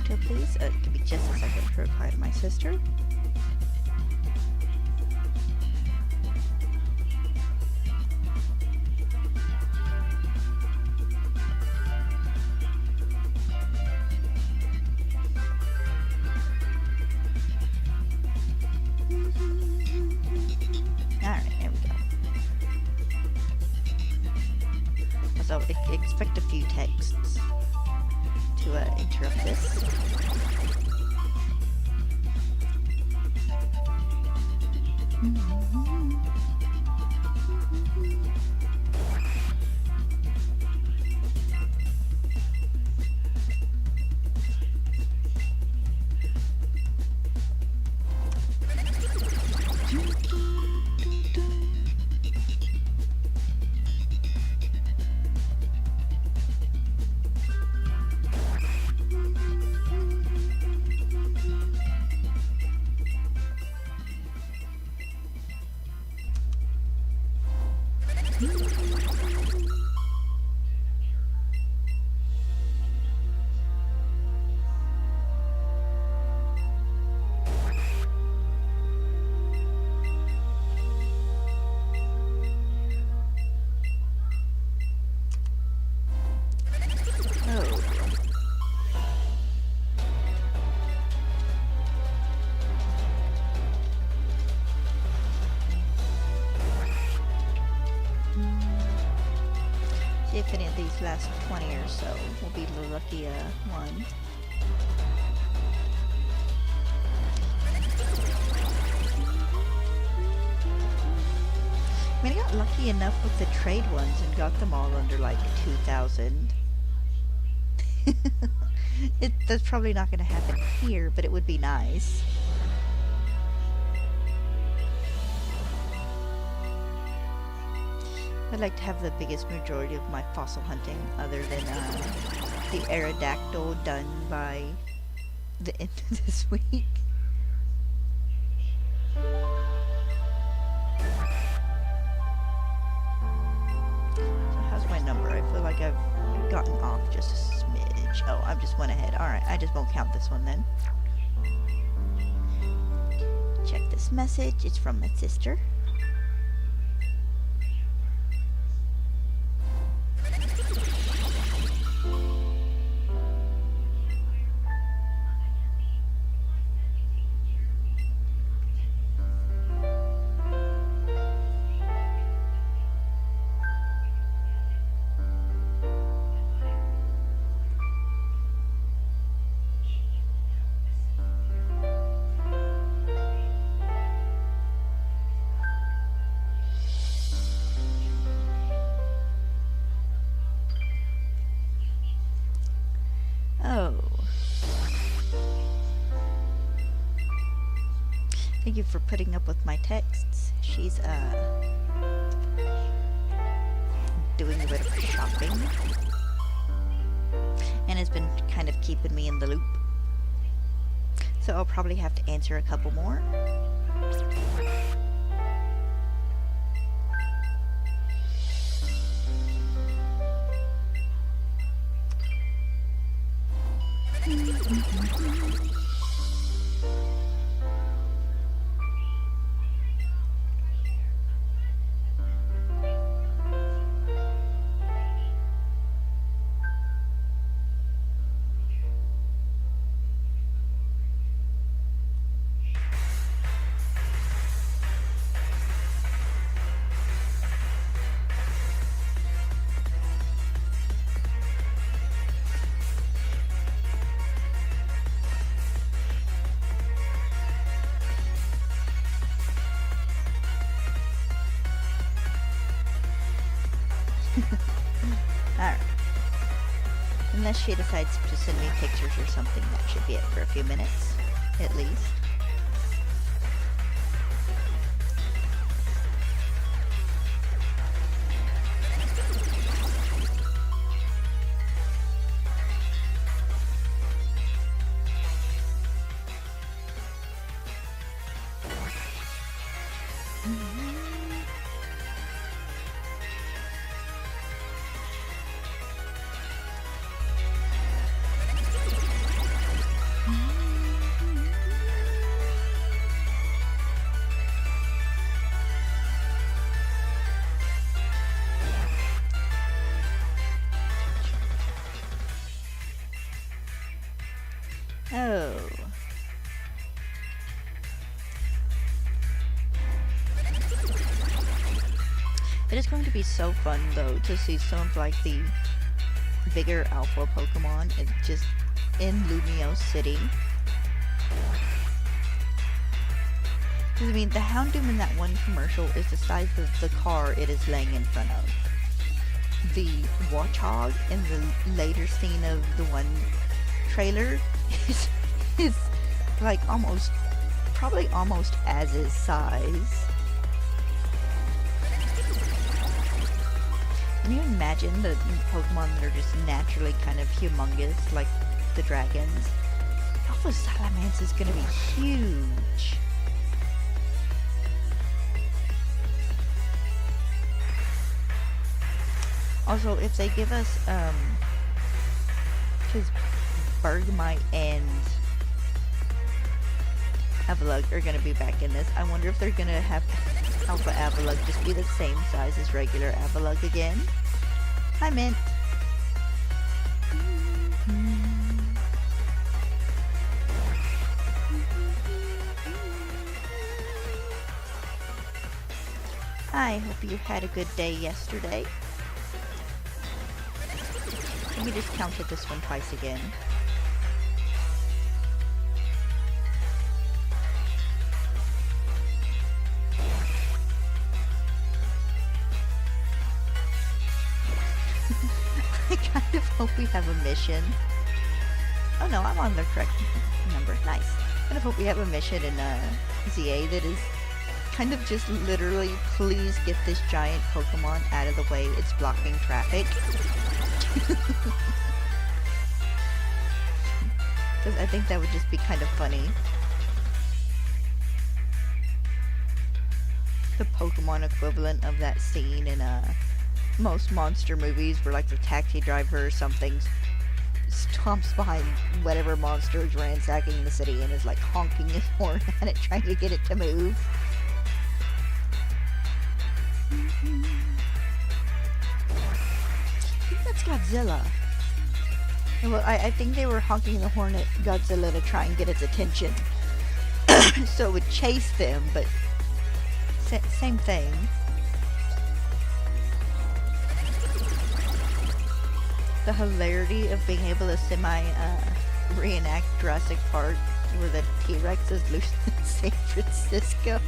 Kabuto, please. Give me just a second to reply to my sister. So expect a few texts to interrupt this. See if any of these last 20 or so will be the lucky one. I mean, I got lucky enough with the trade ones and got them all under like 2,000. That's probably not going to happen here, but it would be nice. I'd like to have the biggest majority of my fossil hunting, other than the Aerodactyl, done by the end of this week. So how's my number? I feel like I've gotten off just a smidge. Oh, I just went ahead. Alright, I just won't count this one then. Check this message. It's from my sister. Thank you for putting up with my texts. She's doing a bit of shopping and has been kind of keeping me in the loop. So I'll probably have to answer a couple more. Alright. Unless she decides to send me pictures or something, that should be it for a few minutes, at least. Oh. It is going to be so fun, though, to see some of, like, the bigger alpha Pokemon just in Lumio City. Because, I mean, the Houndoom in that one commercial is the size of the car it is laying in front of. The Watchog in the later scene of the one trailer is like probably almost as his size. Can you imagine the Pokemon that are just naturally kind of humongous, like the dragons? Alpha Salamence is gonna be huge. Also, if they give us, because Bergmite and Avalugg are gonna be back in this, I wonder if they're gonna have Alpha Avalugg just be the same size as regular Avalugg again. Hi, Mint. I hope you had a good day yesterday. Let me just counted this one twice again. I kind of hope we have a mission. Oh no, I'm on the correct number. Nice. I kind of hope we have a mission in ZA that is kind of just literally, please get this giant Pokemon out of the way. It's blocking traffic. Because I think that would just be kind of funny. The Pokemon equivalent of that scene in most monster movies where like the taxi driver or something stomps behind whatever monster is ransacking the city and is like honking his horn at it, trying to get it to move. I think that's Godzilla. Well, I think they were honking the horn at Godzilla to try and get its attention. So it would chase them, but same thing. The hilarity of being able to reenact Jurassic Park where the T-Rex is loose in San Francisco.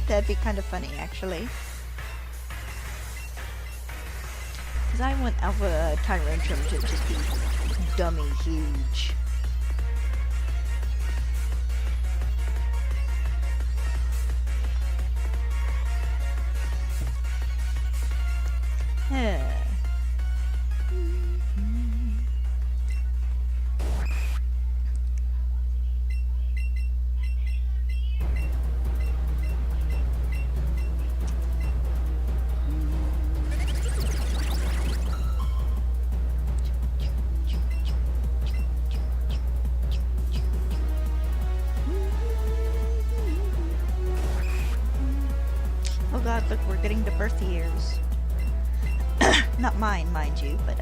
That'd be kind of funny, actually. Because I want Alpha Tyrantrum to just be dummy huge. Oh god, look, we're getting to birth years. Not mine, mind you, but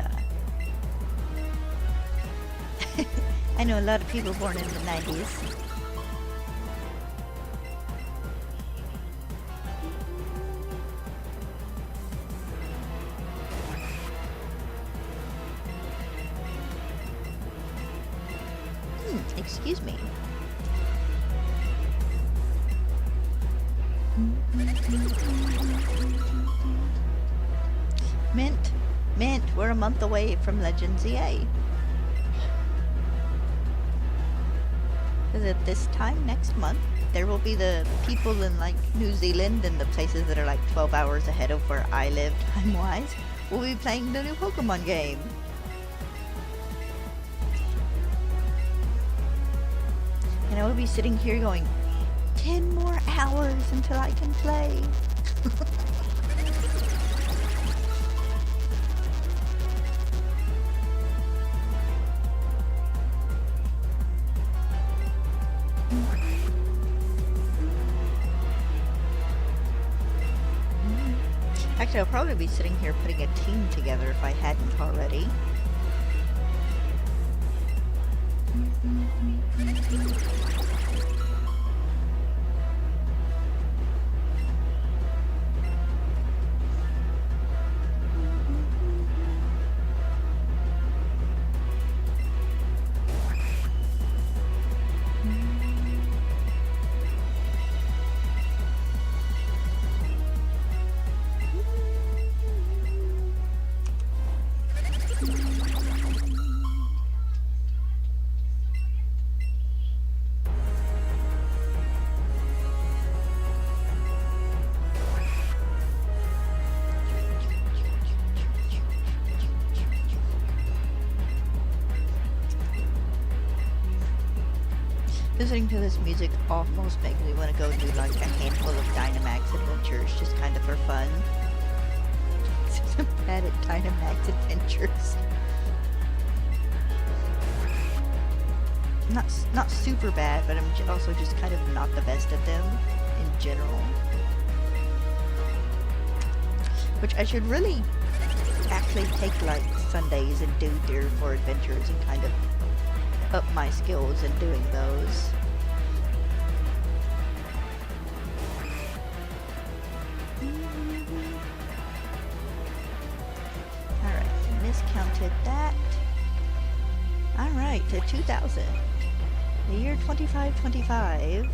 I know a lot of people born in the 90s. Excuse me. Mint, we're a month away from Legends EA. Because at this time next month, there will be the people in like New Zealand and the places that are like 12 hours ahead of where I live time-wise will be playing the new Pokemon game. And I will be sitting here going, 10 more hours until I can play. Actually, I'll probably be sitting here putting a team together if I hadn't already. Listening to this music almost makes me want to go do like a handful of Dynamax adventures, just kind of for fun. I'm bad at Dynamax adventures. Not super bad, but I'm also just kind of not the best at them in general. Which I should really actually take like Sundays and do 3 or 4 adventures and kind of up my skills in doing those. Alright, miscounted that. Alright, to 2000. The year 2525.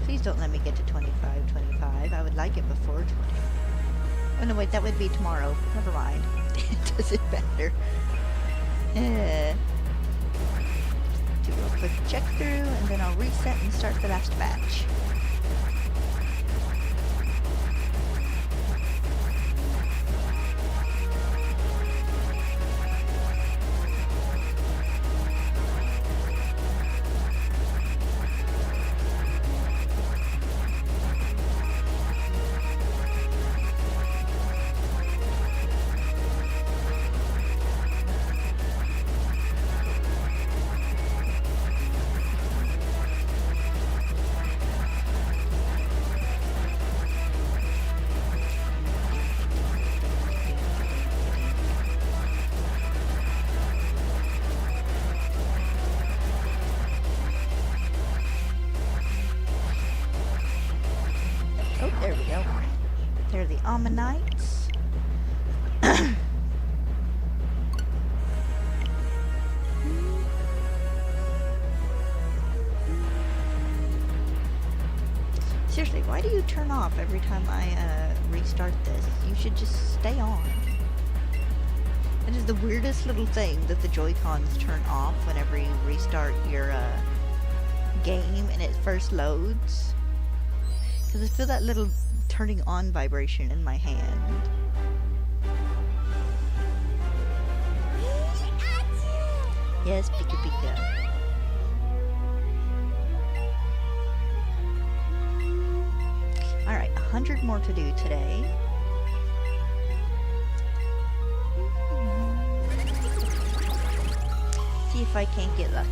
Please don't let me get to 2525. I would like it before 20. Oh no, wait, that would be tomorrow. Never mind. It doesn't matter. Do a quick check through, and then I'll reset and start the last batch. Oh, there we go. They're the Ammonites. Seriously, why do you turn off every time I restart this? You should just stay on. It is the weirdest little thing that the Joy-Cons turn off whenever you restart your game and it first loads. Because I feel that little turning on vibration in my hand. Yes, Pika Pika. Alright, 100 more to do today. See if I can't get lucky.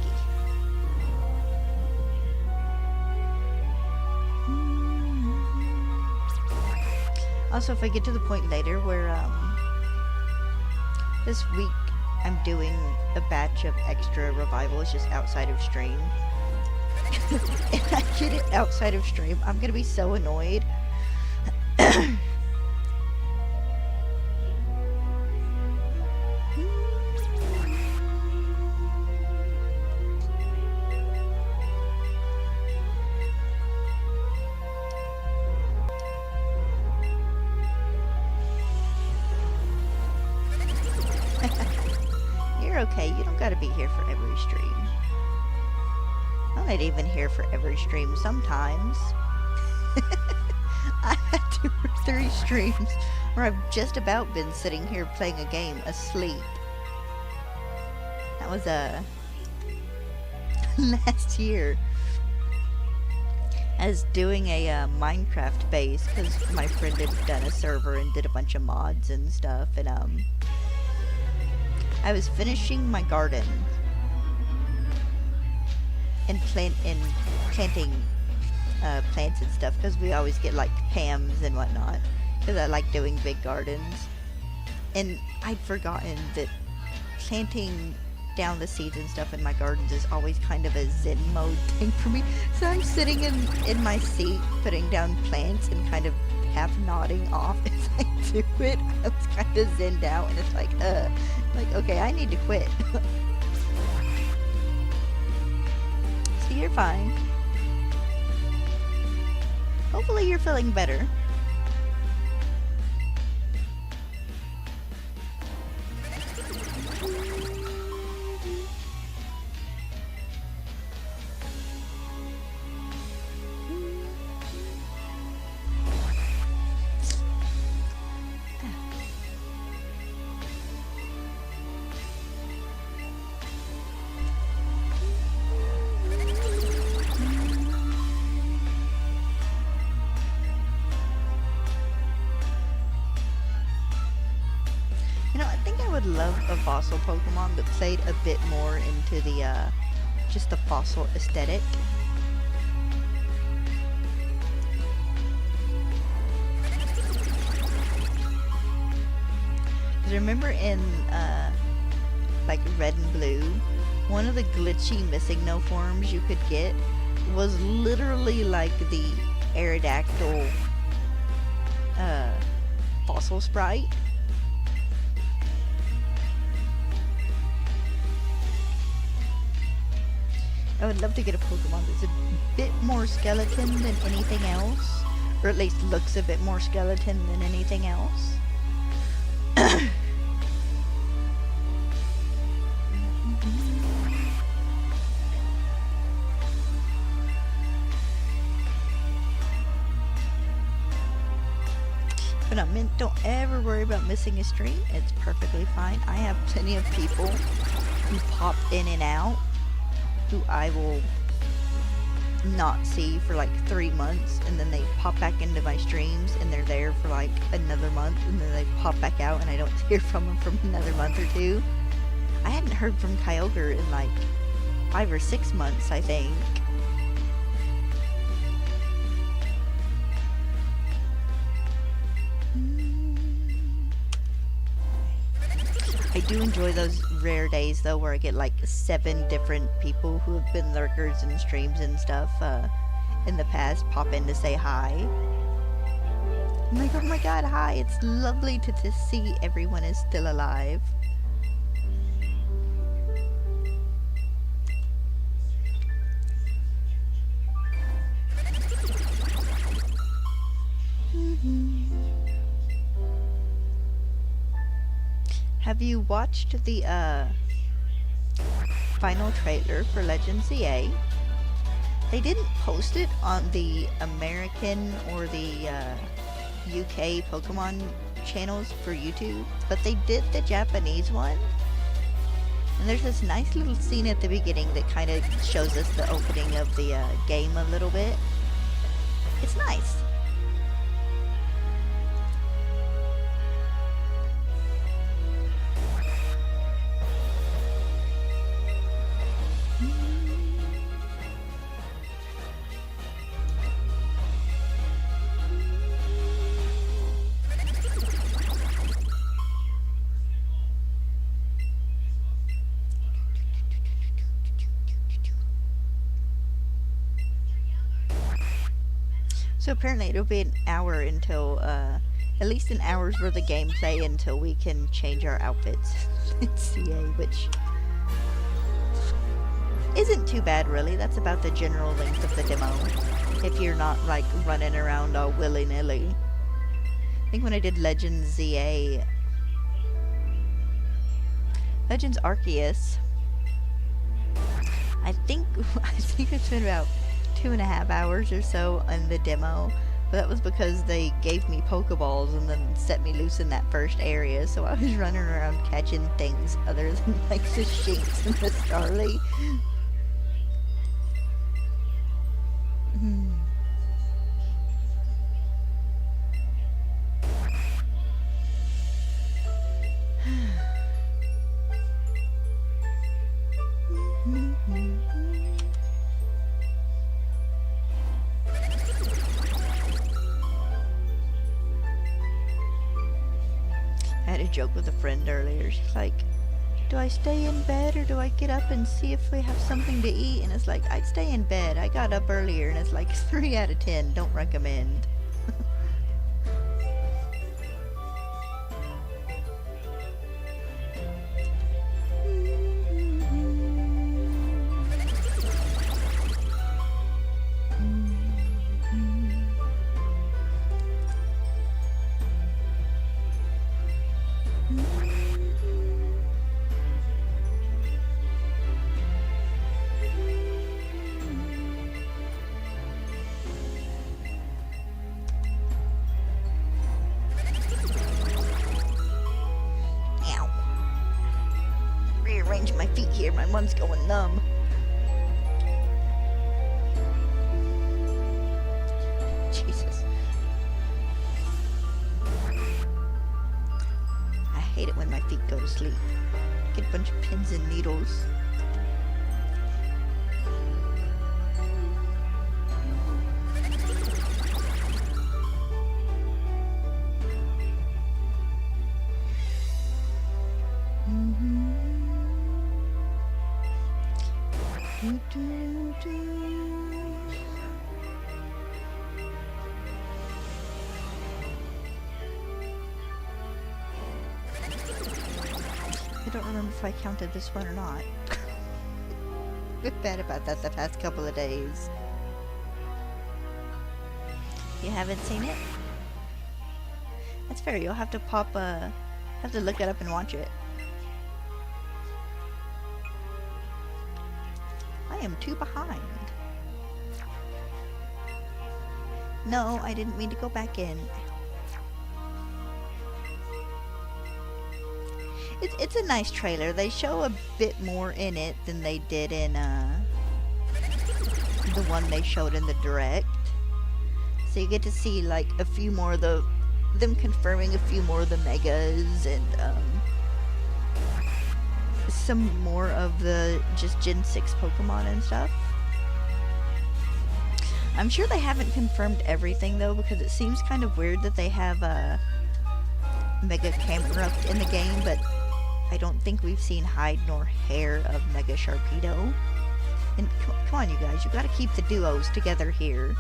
Also, if I get to the point later where, this week I'm doing a batch of extra revivals just outside of stream. And I get it outside of stream, I'm gonna be so annoyed. You're okay, you don't gotta be here for every stream. I'm not even here for every stream sometimes. I've had 2 or 3 streams where I've just about been sitting here playing a game asleep. That was last year. I was doing a Minecraft base because my friend had done a server and did a bunch of mods and stuff, and I was finishing my garden and planting plants and stuff because we always get like Pams and whatnot. because I like doing big gardens. And I'd forgotten that planting down the seeds and stuff in my gardens is always kind of a zen mode thing for me. So I'm sitting in my seat putting down plants and kind of half nodding off as I do it. I was kind of zenned out, and it's like okay, I need to quit. So you're fine. Hopefully you're feeling better. Love a fossil Pokemon that played a bit more into the just the fossil aesthetic. Because remember in like Red and Blue, one of the glitchy missing no forms you could get was literally like the Aerodactyl fossil sprite. I would love to get a Pokemon that's a bit more skeleton than anything else. Or at least looks a bit more skeleton than anything else. But no, don't ever worry about missing a stream. It's perfectly fine. I have plenty of people who pop in and out who I will not see for like 3 months, and then they pop back into my streams and they're there for like another month, and then they pop back out and I don't hear from them for another month or two. I hadn't heard from Kyogre in like 5 or 6 months, I think. I do enjoy those rare days though where I get like 7 different people who have been lurkers and streams and stuff in the past pop in to say hi. I'm like, oh my god, hi, it's lovely to see everyone is still alive. Have you watched the final trailer for Legend ZA? They didn't post it on the American or the UK Pokemon channels for YouTube, but they did the Japanese one. And there's this nice little scene at the beginning that kind of shows us the opening of the game a little bit. It's nice. So apparently it'll be an hour until, at least an hour's worth of gameplay until we can change our outfits in CA, which isn't too bad really. That's about the general length of the demo, if you're not like running around all willy-nilly. I think when I did Legends ZA, Legends Arceus, I think it's been about 2.5 hours or so on the demo, but that was because they gave me Pokeballs and then set me loose in that first area, so I was running around catching things other than like the Shinx and the Starly. a joke with a friend earlier. She's like, do I stay in bed or do I get up and see if we have something to eat? And it's like, I'd stay in bed. I got up earlier, and it's like 3 out of 10. Don't recommend. Rearrange my feet here. My one's going numb. Jesus. I hate it when my feet go to sleep. Get a bunch of pins and needles. I don't remember if I counted this one or not. Been bad about that the past couple of days. You haven't seen it? That's fair. You'll have to have to look it up and watch it. I am 2 behind. No, I didn't mean to go back in. It's a nice trailer. They show a bit more in it than they did in the one they showed in the direct. So you get to see like a few more of them confirming a few more of the megas and some more of the just Gen 6 Pokemon and stuff. I'm sure they haven't confirmed everything though, because it seems kind of weird that they have a Mega Camerupt in the game, but I don't think we've seen hide nor hair of Mega Sharpedo. And come on, you guys, you gotta keep the duos together here.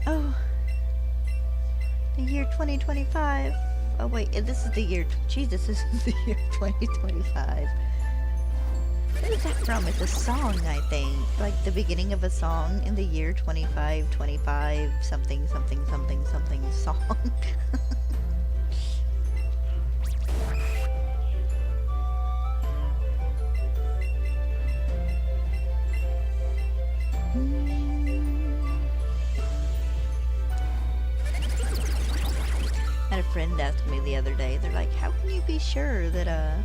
Oh, the year 2025. Oh wait, this is the year, Jesus, this is the year 2025. What is that from? It's a song, I think. Like the beginning of a song in the year 2525, something, something, something, something song. I had a friend ask me the other day, they're like, how can you be sure that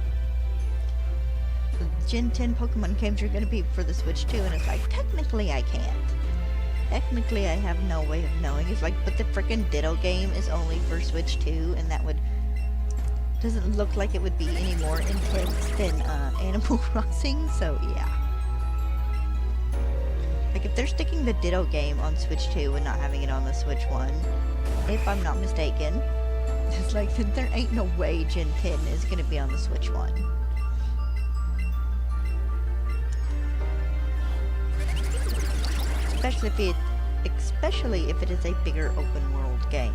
Gen 10 Pokemon games are going to be for the Switch 2? And it's like, technically I can't. Technically I have no way of knowing. It's like, but the frickin' Ditto game is only for Switch 2, and that doesn't look like it would be any more intense than Animal Crossing, so yeah. Like, if they're sticking the Ditto game on Switch 2 and not having it on the Switch 1, if I'm not mistaken, it's like, there ain't no way Gen 10 is going to be on the Switch 1. Especially if it is a bigger open world game.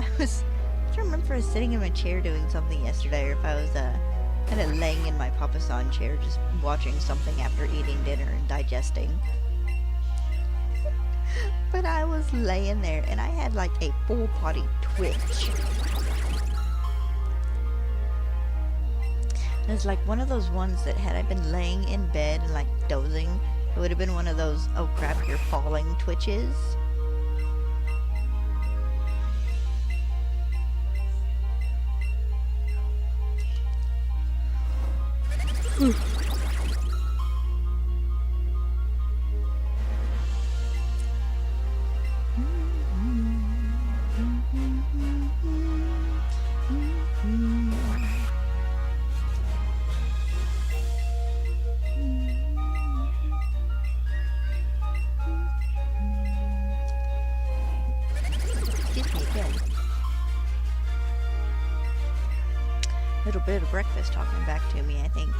I don't remember if I was sitting in my chair doing something yesterday, or if I was kind of laying in my papasan chair just watching something after eating dinner and digesting. But I was laying there and I had like a full body twitch. It was like one of those ones that had I been laying in bed and like dozing, it would have been one of those, oh crap, you're falling twitches. Excuse me again. Little bit of breakfast talking back to me, I think.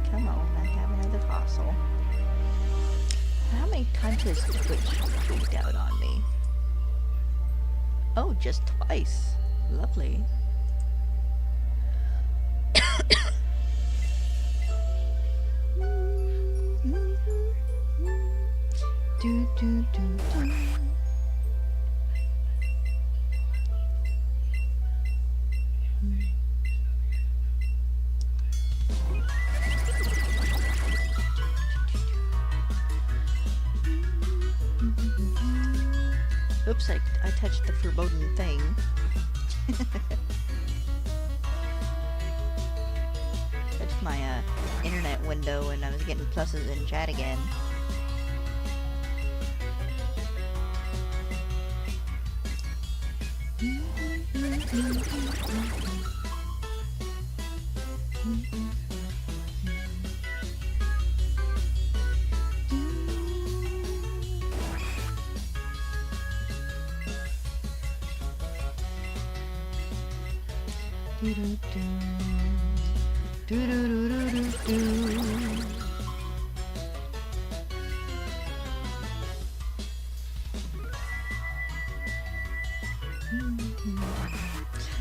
Come on, I have another fossil. How many times has Twitch tweaked out on me? Oh, just twice. Lovely. Do, do, do, do. Oops, I touched the forbidden thing. Touched my internet window and I was getting pluses in chat again.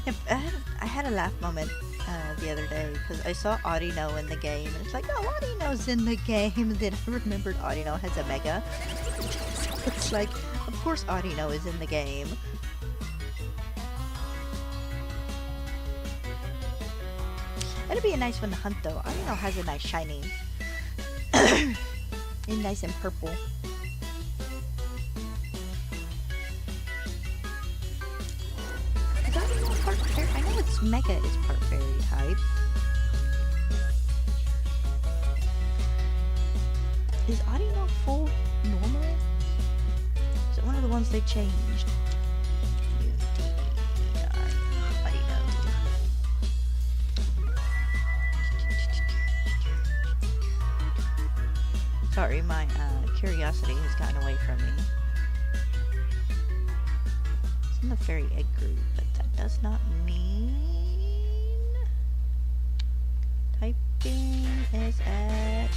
Yep, I had a laugh moment the other day because I saw Audino in the game and it's like, oh, Audino's in the game, and then I remembered Audino has a mega. So it's like, of course Audino is in the game. That'd be a nice one to hunt though. Audino has a nice shiny. And nice and purple. Is Audino part fairy? I know its mega is part fairy type. Is Audino full normal? Is it one of the ones they changed? Sorry, my curiosity has gotten away from me. It's in the fairy egg group, but that does not mean... Typing is at...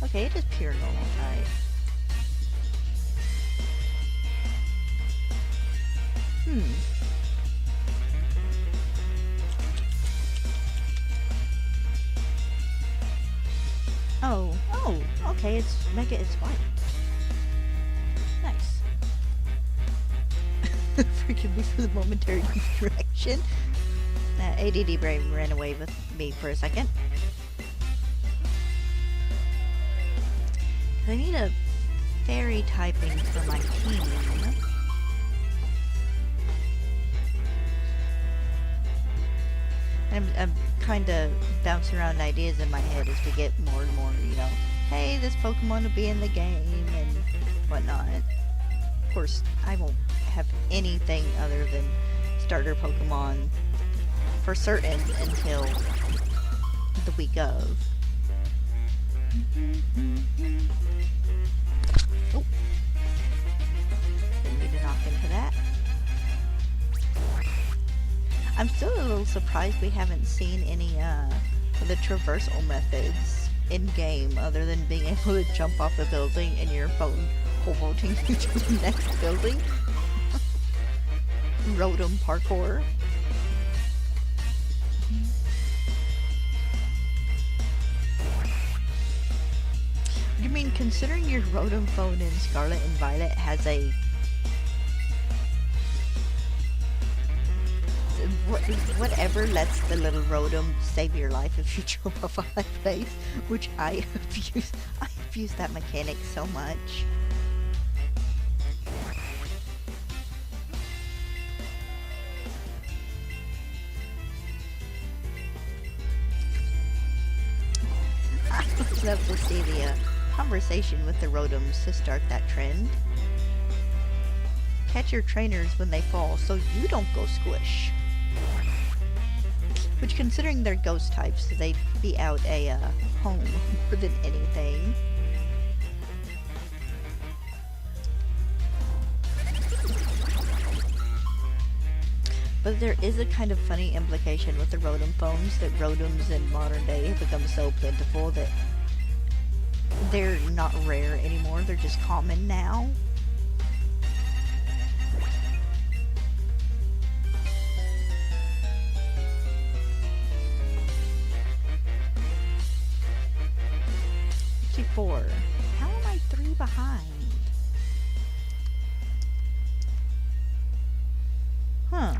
Okay, it is pure normal type. Oh, okay, its mega is white. Nice. Forgive me for the momentary distraction. ADD brain ran away with me for a second. I need a fairy typing for my team. I'm kind of bouncing around ideas in my head as we get more and more, you know, hey, this Pokemon will be in the game and whatnot. Of course, I won't have anything other than starter Pokemon for certain until the week of. Oh. Didn't need to knock into that. I'm still a little surprised we haven't seen any of the traversal methods in-game other than being able to jump off a building and your phone pivoting you to the next building. Rotom parkour. You mean considering your Rotom phone in Scarlet and Violet has a whatever lets the little Rotom save your life if you jump off a high place, which I have used that mechanic so much. I would love to see the conversation with the Rotoms to start that trend. Catch your trainers when they fall so you don't go squish. Which, considering they're ghost types, they'd be out a home more than anything. But there is a kind of funny implication with the Rotom phones that Rotoms in modern day have become so plentiful that they're not rare anymore, they're just common now. How am I 3 behind? Huh.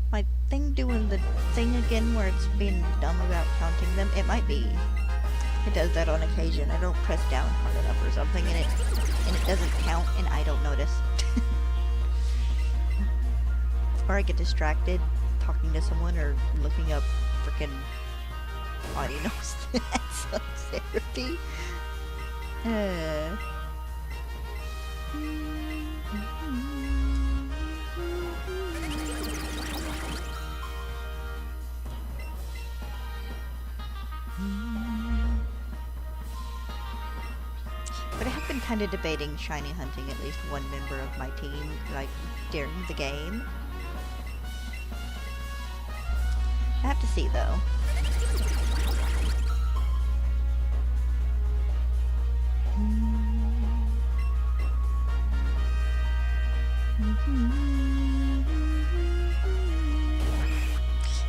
My thing doing the thing again where it's being dumb about counting them? It might be. It does that on occasion. I don't press down hard enough or something and it doesn't count and I don't notice. Or I get distracted talking to someone or looking up frickin' audio notes. That's some therapy. But I have been kind of debating shiny hunting at least one member of my team, like, during the game. I have to see, though.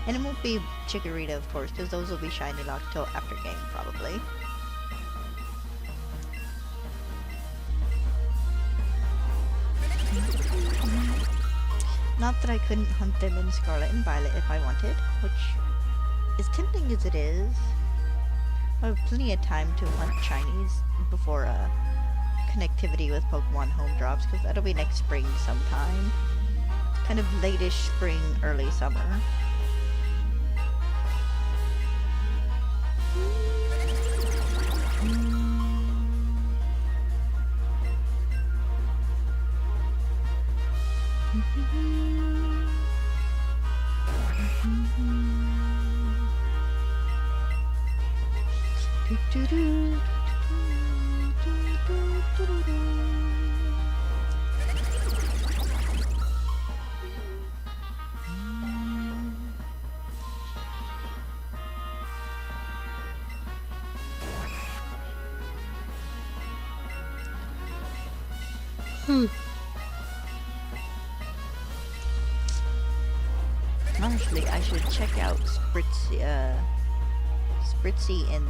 And it won't be Chikorita, of course, because those will be shiny locked till after game, probably. Not that I couldn't hunt them in Scarlet and Violet if I wanted, which, as tempting as it is, I have plenty of time to hunt shinies before connectivity with Pokemon home drops, because that'll be next spring sometime. Kind of late-ish spring, early summer. Honestly, I should check out Spritzy and...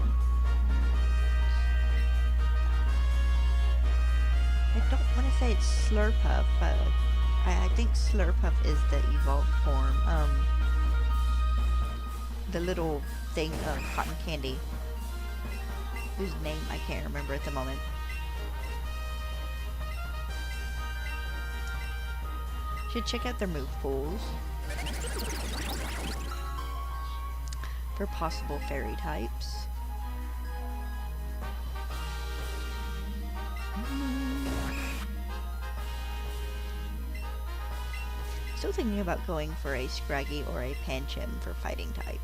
I don't want to say it's Slurpuff, but I think Slurpuff is the evolved form. The little thing of cotton candy, whose name I can't remember at the moment. Should check out their move pools for possible fairy types. still thinking about going for a Scraggy or a Pancham for fighting type.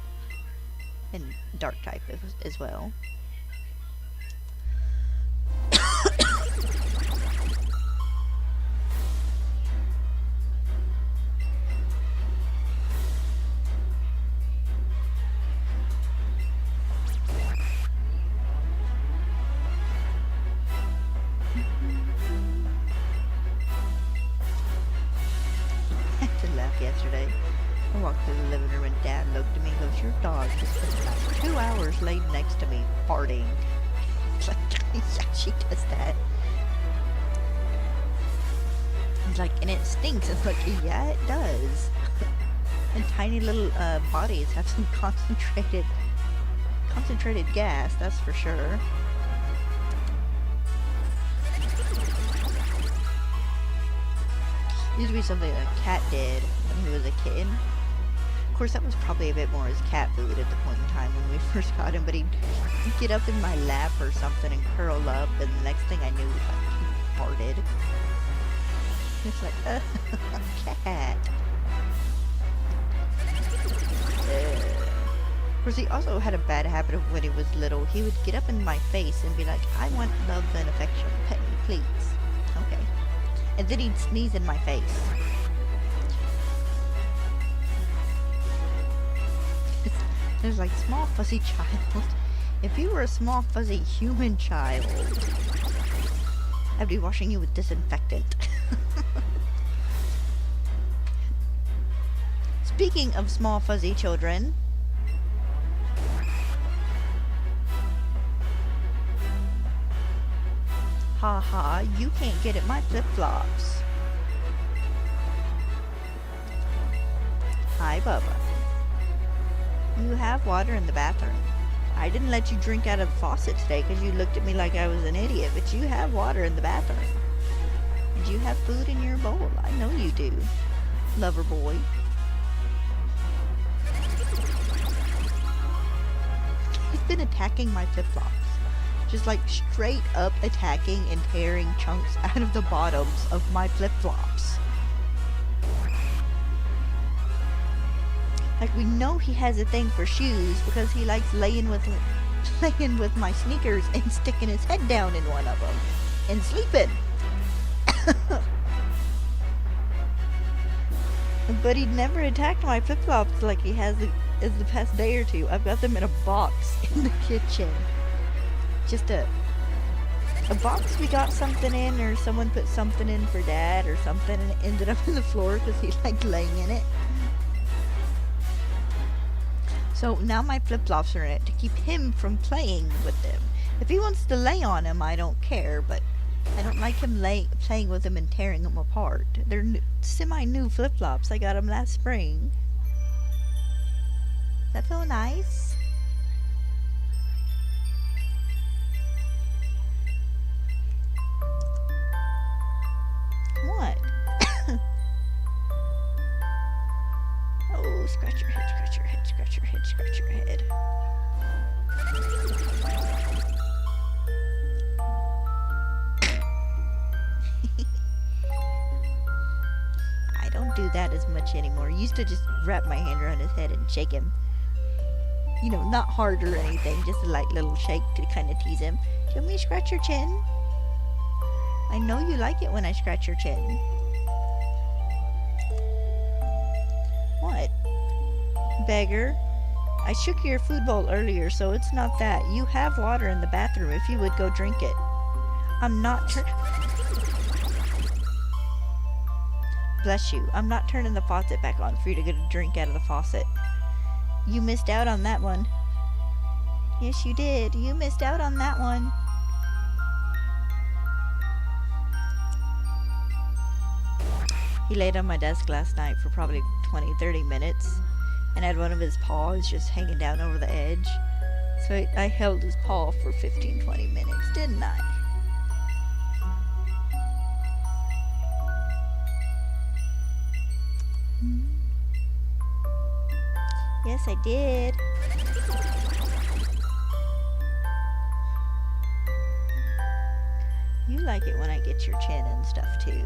And dark type as well. Yesterday, I walked through the living room and Dad looked at me and goes, "Your dog just spent the last 2 hours laid next to me farting." It's like, yeah, she does that. It's like, and it stinks. It's like, yeah, it does. And tiny little bodies have some concentrated gas, that's for sure. Used to be something a cat did when he was a kid. Of course, that was probably a bit more as cat food at the point in time when we first got him, but he'd get up in my lap or something and curl up, and the next thing I knew, he farted. It's like, cat. Of course, he also had a bad habit of when he was little. He would get up in my face and be like, "I want love and affection. Pet me, please." Okay. And then he'd sneeze in my face. It was like, small fuzzy child. If you were a small fuzzy human child, I'd be washing you with disinfectant. Speaking of small fuzzy children, haha, you can't get at my flip-flops. Hi, Bubba. You have water in the bathroom. I didn't let you drink out of the faucet today because you looked at me like I was an idiot, but you have water in the bathroom. And you have food in your bowl. I know you do, lover boy. He's been attacking my flip-flops. Just like straight up attacking and tearing chunks out of the bottoms of my flip-flops. Like, we know he has a thing for shoes because he likes laying with my sneakers and sticking his head down in one of them and sleeping. But he'd never attacked my flip-flops like he has the past day or two. I've got them in a box in the kitchen. Just a box we got something in, or someone put something in for Dad or something, and it ended up on the floor because he liked laying in it. So now my flip-flops are in it to keep him from playing with them. If he wants to lay on them, I don't care, but I don't like him playing with them and tearing them apart. They're semi-new flip-flops. I got them last spring. Does that feel nice? What? Oh, scratch your head, scratch your head, scratch your head, scratch your head. I don't do that as much anymore. Used to just wrap my hand around his head and shake him. You know, not hard or anything, just a light little shake to kind of tease him. Do you want me to scratch your chin? I know you like it when I scratch your chin. What? Beggar? I shook your food bowl earlier, so it's not that. You have water in the bathroom if you would go drink it. I'm not Bless you. I'm not turning the faucet back on for you to get a drink out of the faucet. You missed out on that one. Yes, you did. You missed out on that one. He laid on my desk last night for probably 20-30 minutes and had one of his paws just hanging down over the edge. So I held his paw for 15-20 minutes, didn't I? Yes, I did. You like it when I get your chin and stuff too.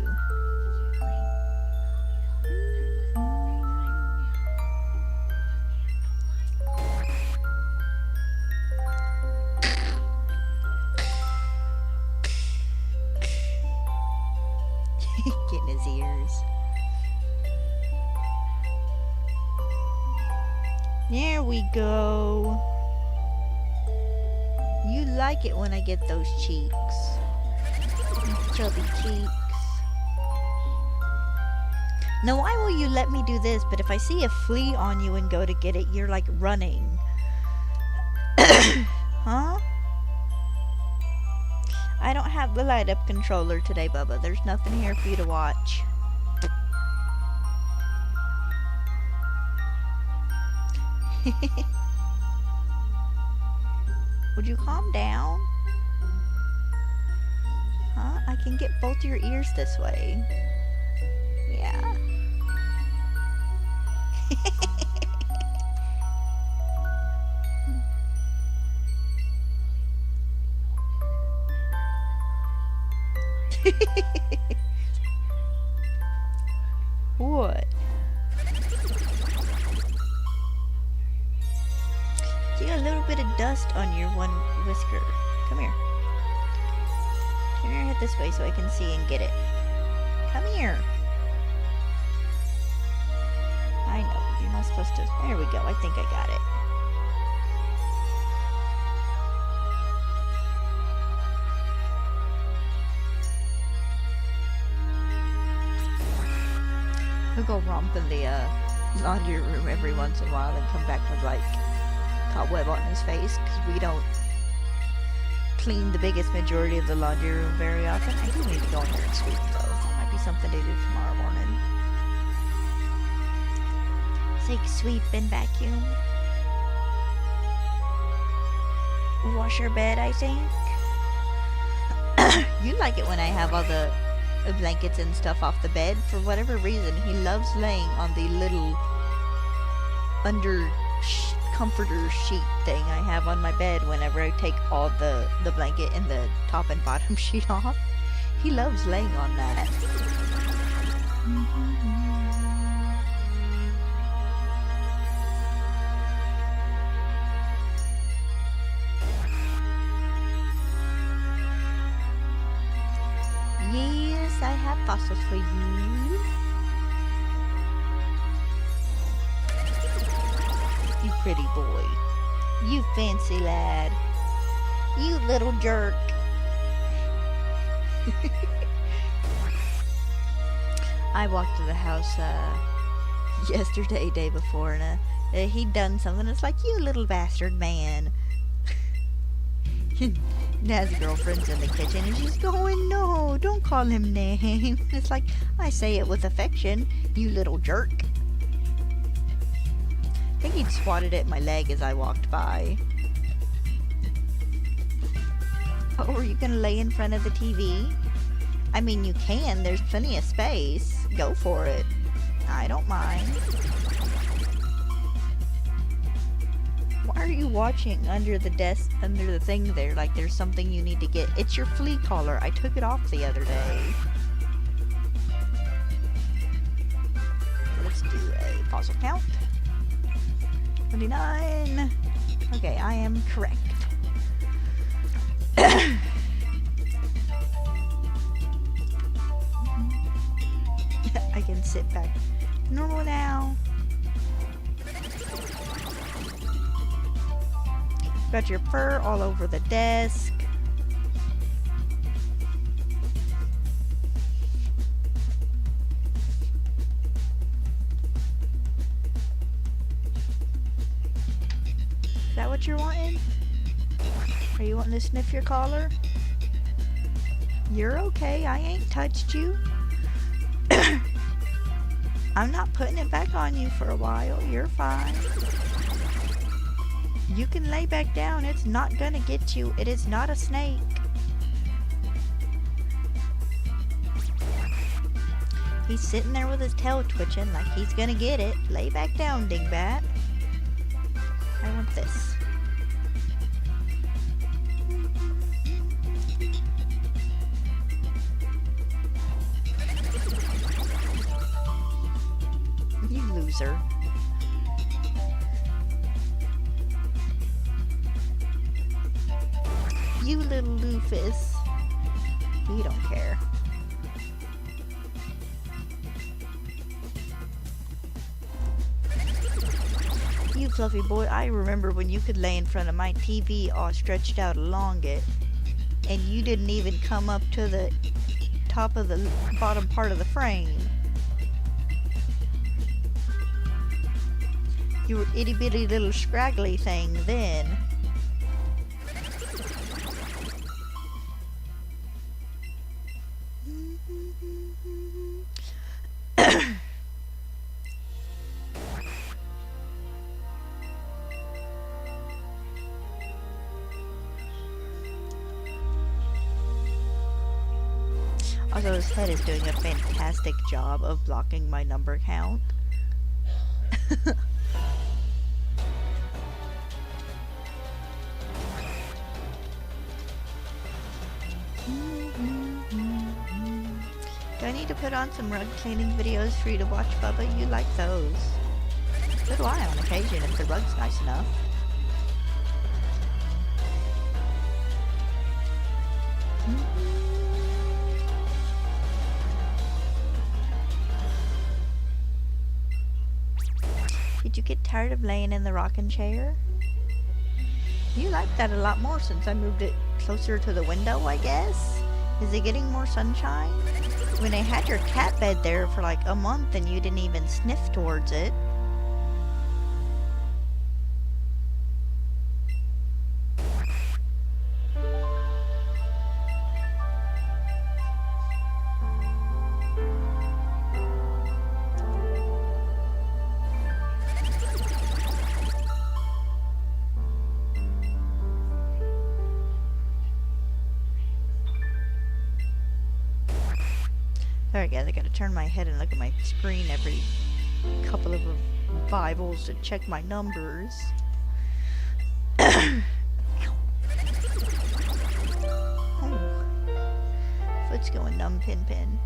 There we go. You like it when I get those cheeks. Chubby cheeks. Now why will you let me do this, but if I see a flea on you and go to get it, you're like running? Huh? I don't have the light up controller today, Bubba. There's nothing here for you to watch. Would you calm down? Huh? I can get both your ears this way. Yeah. What? You got a little bit of dust on your one whisker. Come here. Turn your head this way so I can see and get it. Come here. I know, you're not supposed to. There we go. I think I got it. We'll go romp in the laundry room every once in a while and come back with like cobweb on his face because we don't clean the biggest majority of the laundry room very often. I do need to go in there and sweep though. That might be something to do tomorrow morning. It's like sweep and vacuum. Wash your bed, I think. You like it when I have all the blankets and stuff off the bed. For whatever reason, he loves laying on the little under comforter sheet thing I have on my bed whenever I take all the blanket and the top and bottom sheet off. He loves laying on that. Yes, I have fossils for you. You pretty boy. You fancy lad. You little jerk. I walked to the house yesterday, day before, and he'd done something. It's like, you little bastard man. Dad's girlfriend's in the kitchen, and she's going, no, don't call him names. It's like, I say it with affection, you little jerk. I think he'd swatted at my leg as I walked by. Oh, are you gonna lay in front of the TV? I mean, you can. There's plenty of space. Go for it. I don't mind. Why are you watching under the desk, under the thing there, like there's something you need to get? It's your flea collar. I took it off the other day. Let's do a fossil count. 29. Okay, I am correct. I can sit back normal now. Got your fur all over the desk. Is that what you're wanting? Are you wanting to sniff your collar? You're okay. I ain't touched you. I'm not putting it back on you for a while. You're fine. You can lay back down. It's not gonna get you. It is not a snake. He's sitting there with his tail twitching like he's gonna get it. Lay back down, dingbat. I want this. You loser. You little loofus. We don't care. you, Fluffy boy. I remember when you could lay in front of my TV all stretched out along it, and you didn't even come up to the top of the bottom part of the frame. You were itty bitty little scraggly thing then. Also, his head is doing a fantastic job of blocking my number count. Do I need to put on some rug cleaning videos for you to watch, Bubba? You like those. So do I on occasion if the rug's nice enough. Did you get tired of laying in the rocking chair? You like that a lot more since I moved it closer to the window, I guess? Is it getting more sunshine? When I had your cat bed there for like a month and you didn't even sniff towards it. Alright guys, I gotta turn my head and look at my screen every couple of revivals to check my numbers. Oh. Foot's going numb, pin pin.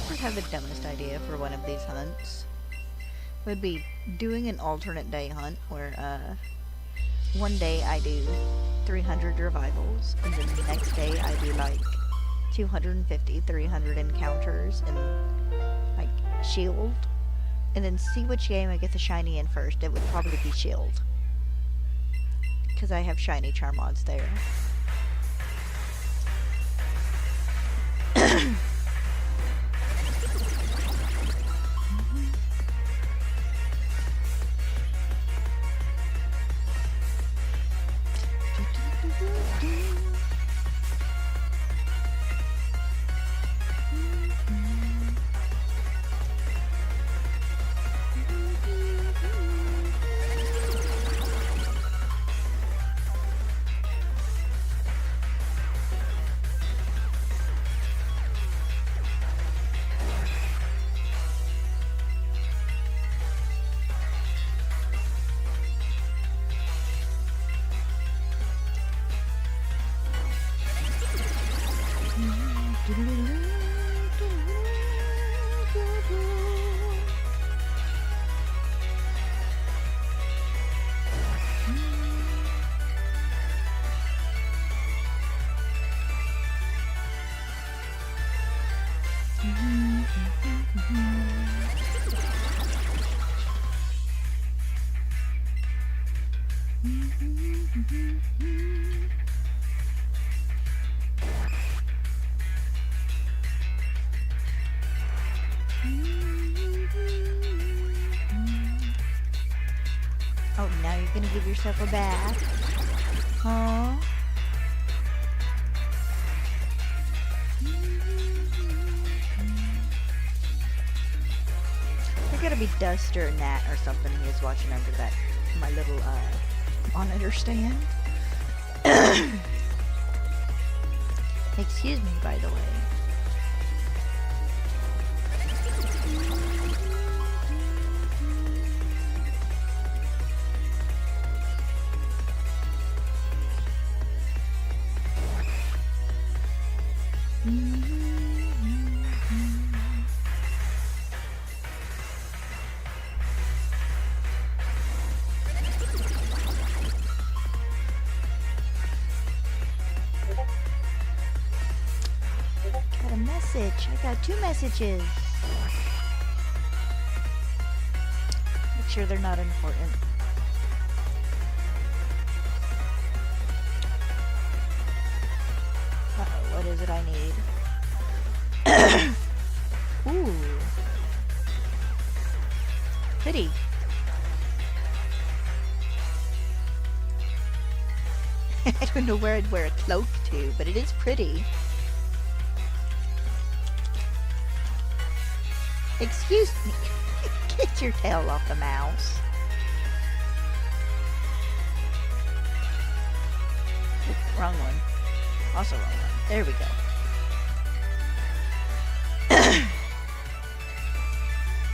I have the dumbest idea for one of these hunts. Would be doing an alternate day hunt where one day I do 300 revivals and then the next day I do like 250, 300 encounters and like shield, and then see which game I get the shiny in first. It would probably be shield because I have shiny charm mods there. Oh, now you're gonna give yourself a bath? Huh? There gotta be Dust or Nat or something he is watching under that my little monitor stand. Excuse me, by the way. Got a message. I got 2 messages. Make sure they're not important. Uh-oh, what is it I need? Ooh. Pretty. I don't know where I'd wear a cloak to, but it is pretty. Excuse me. Get your tail off the mouse. Oop, wrong one. Also wrong one. There we go.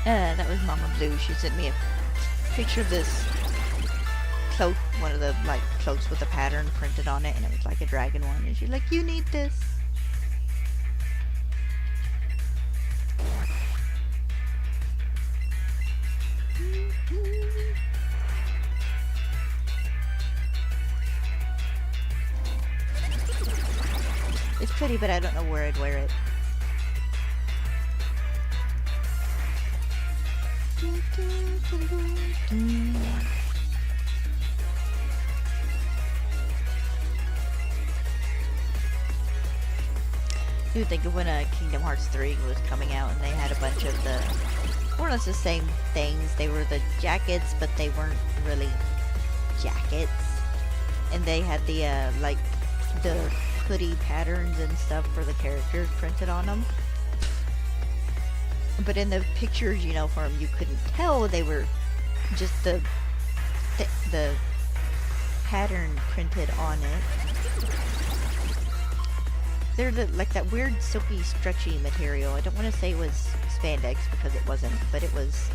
That was Mama Blue. She sent me a picture of this cloak, one of the like cloaks with a pattern printed on it, and it was like a dragon one. And she's like, "You need this." It's pretty, but I don't know where I'd wear it. You would think of when Kingdom Hearts 3 was coming out and they had a bunch of the more or less the same things. They were the jackets, but they weren't really jackets. And they had the like the hoodie patterns and stuff for the characters printed on them. But in the pictures, you know, for them, you couldn't tell they were just the pattern printed on it. They're like that weird silky stretchy material. I don't want to say it was spandex because it wasn't, but it was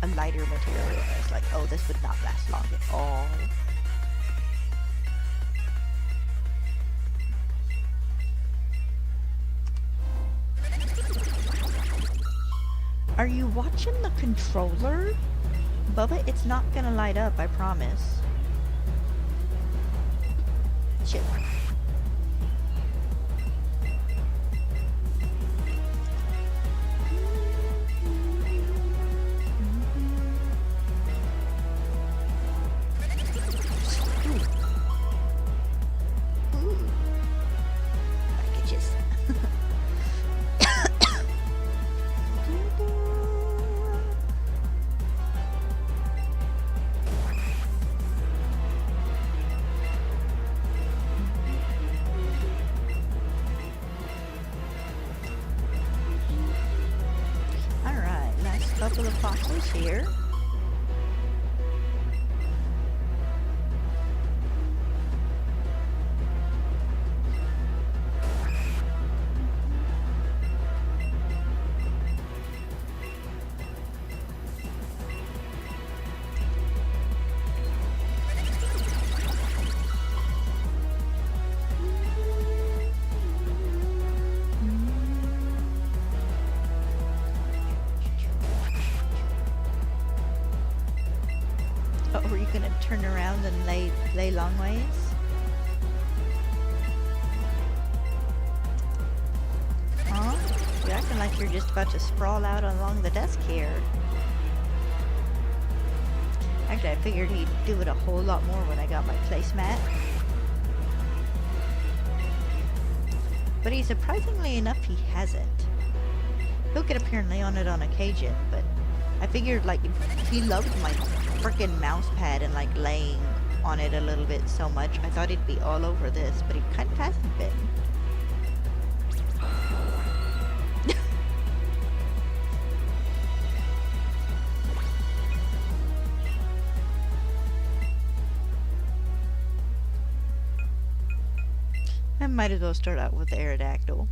a lighter material. I was like, oh, this would not last long at all. Are you watching the controller? Bubba, it's not gonna light up, I promise. Shit. Couple of fossils here. Oh, were you gonna turn around and lay long ways? Huh? You're acting like you're just about to sprawl out along the desk here. Actually, I figured he'd do it a whole lot more when I got my placemat. But surprisingly enough, he hasn't. He'll get apparently on it on occasion, but I figured like if he loved my frickin' mouse pad and like laying on it a little bit so much, I thought he'd be all over this, but he kind of hasn't been. I might as well start out with the Aerodactyl.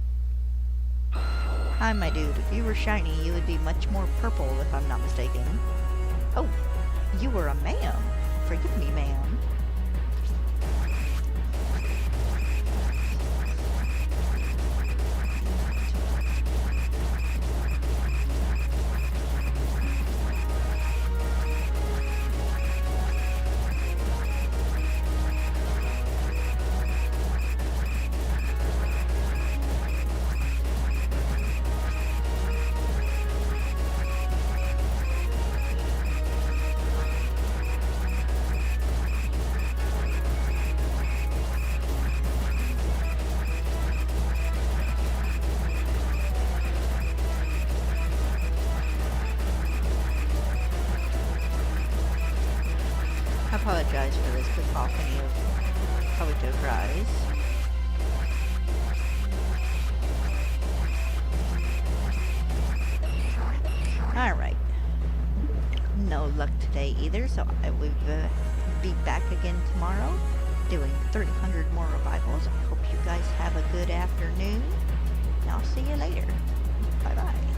Hi, my dude. If you were shiny, you would be much more purple, if I'm not mistaken. Oh, you were a ma'am. Forgive me, ma'am. I apologize for this cacophony of Kabuto cries. Alright. No luck today either, so I will be back again tomorrow doing 300 more revivals. I hope you guys have a good afternoon, and I'll see you later. Bye-bye.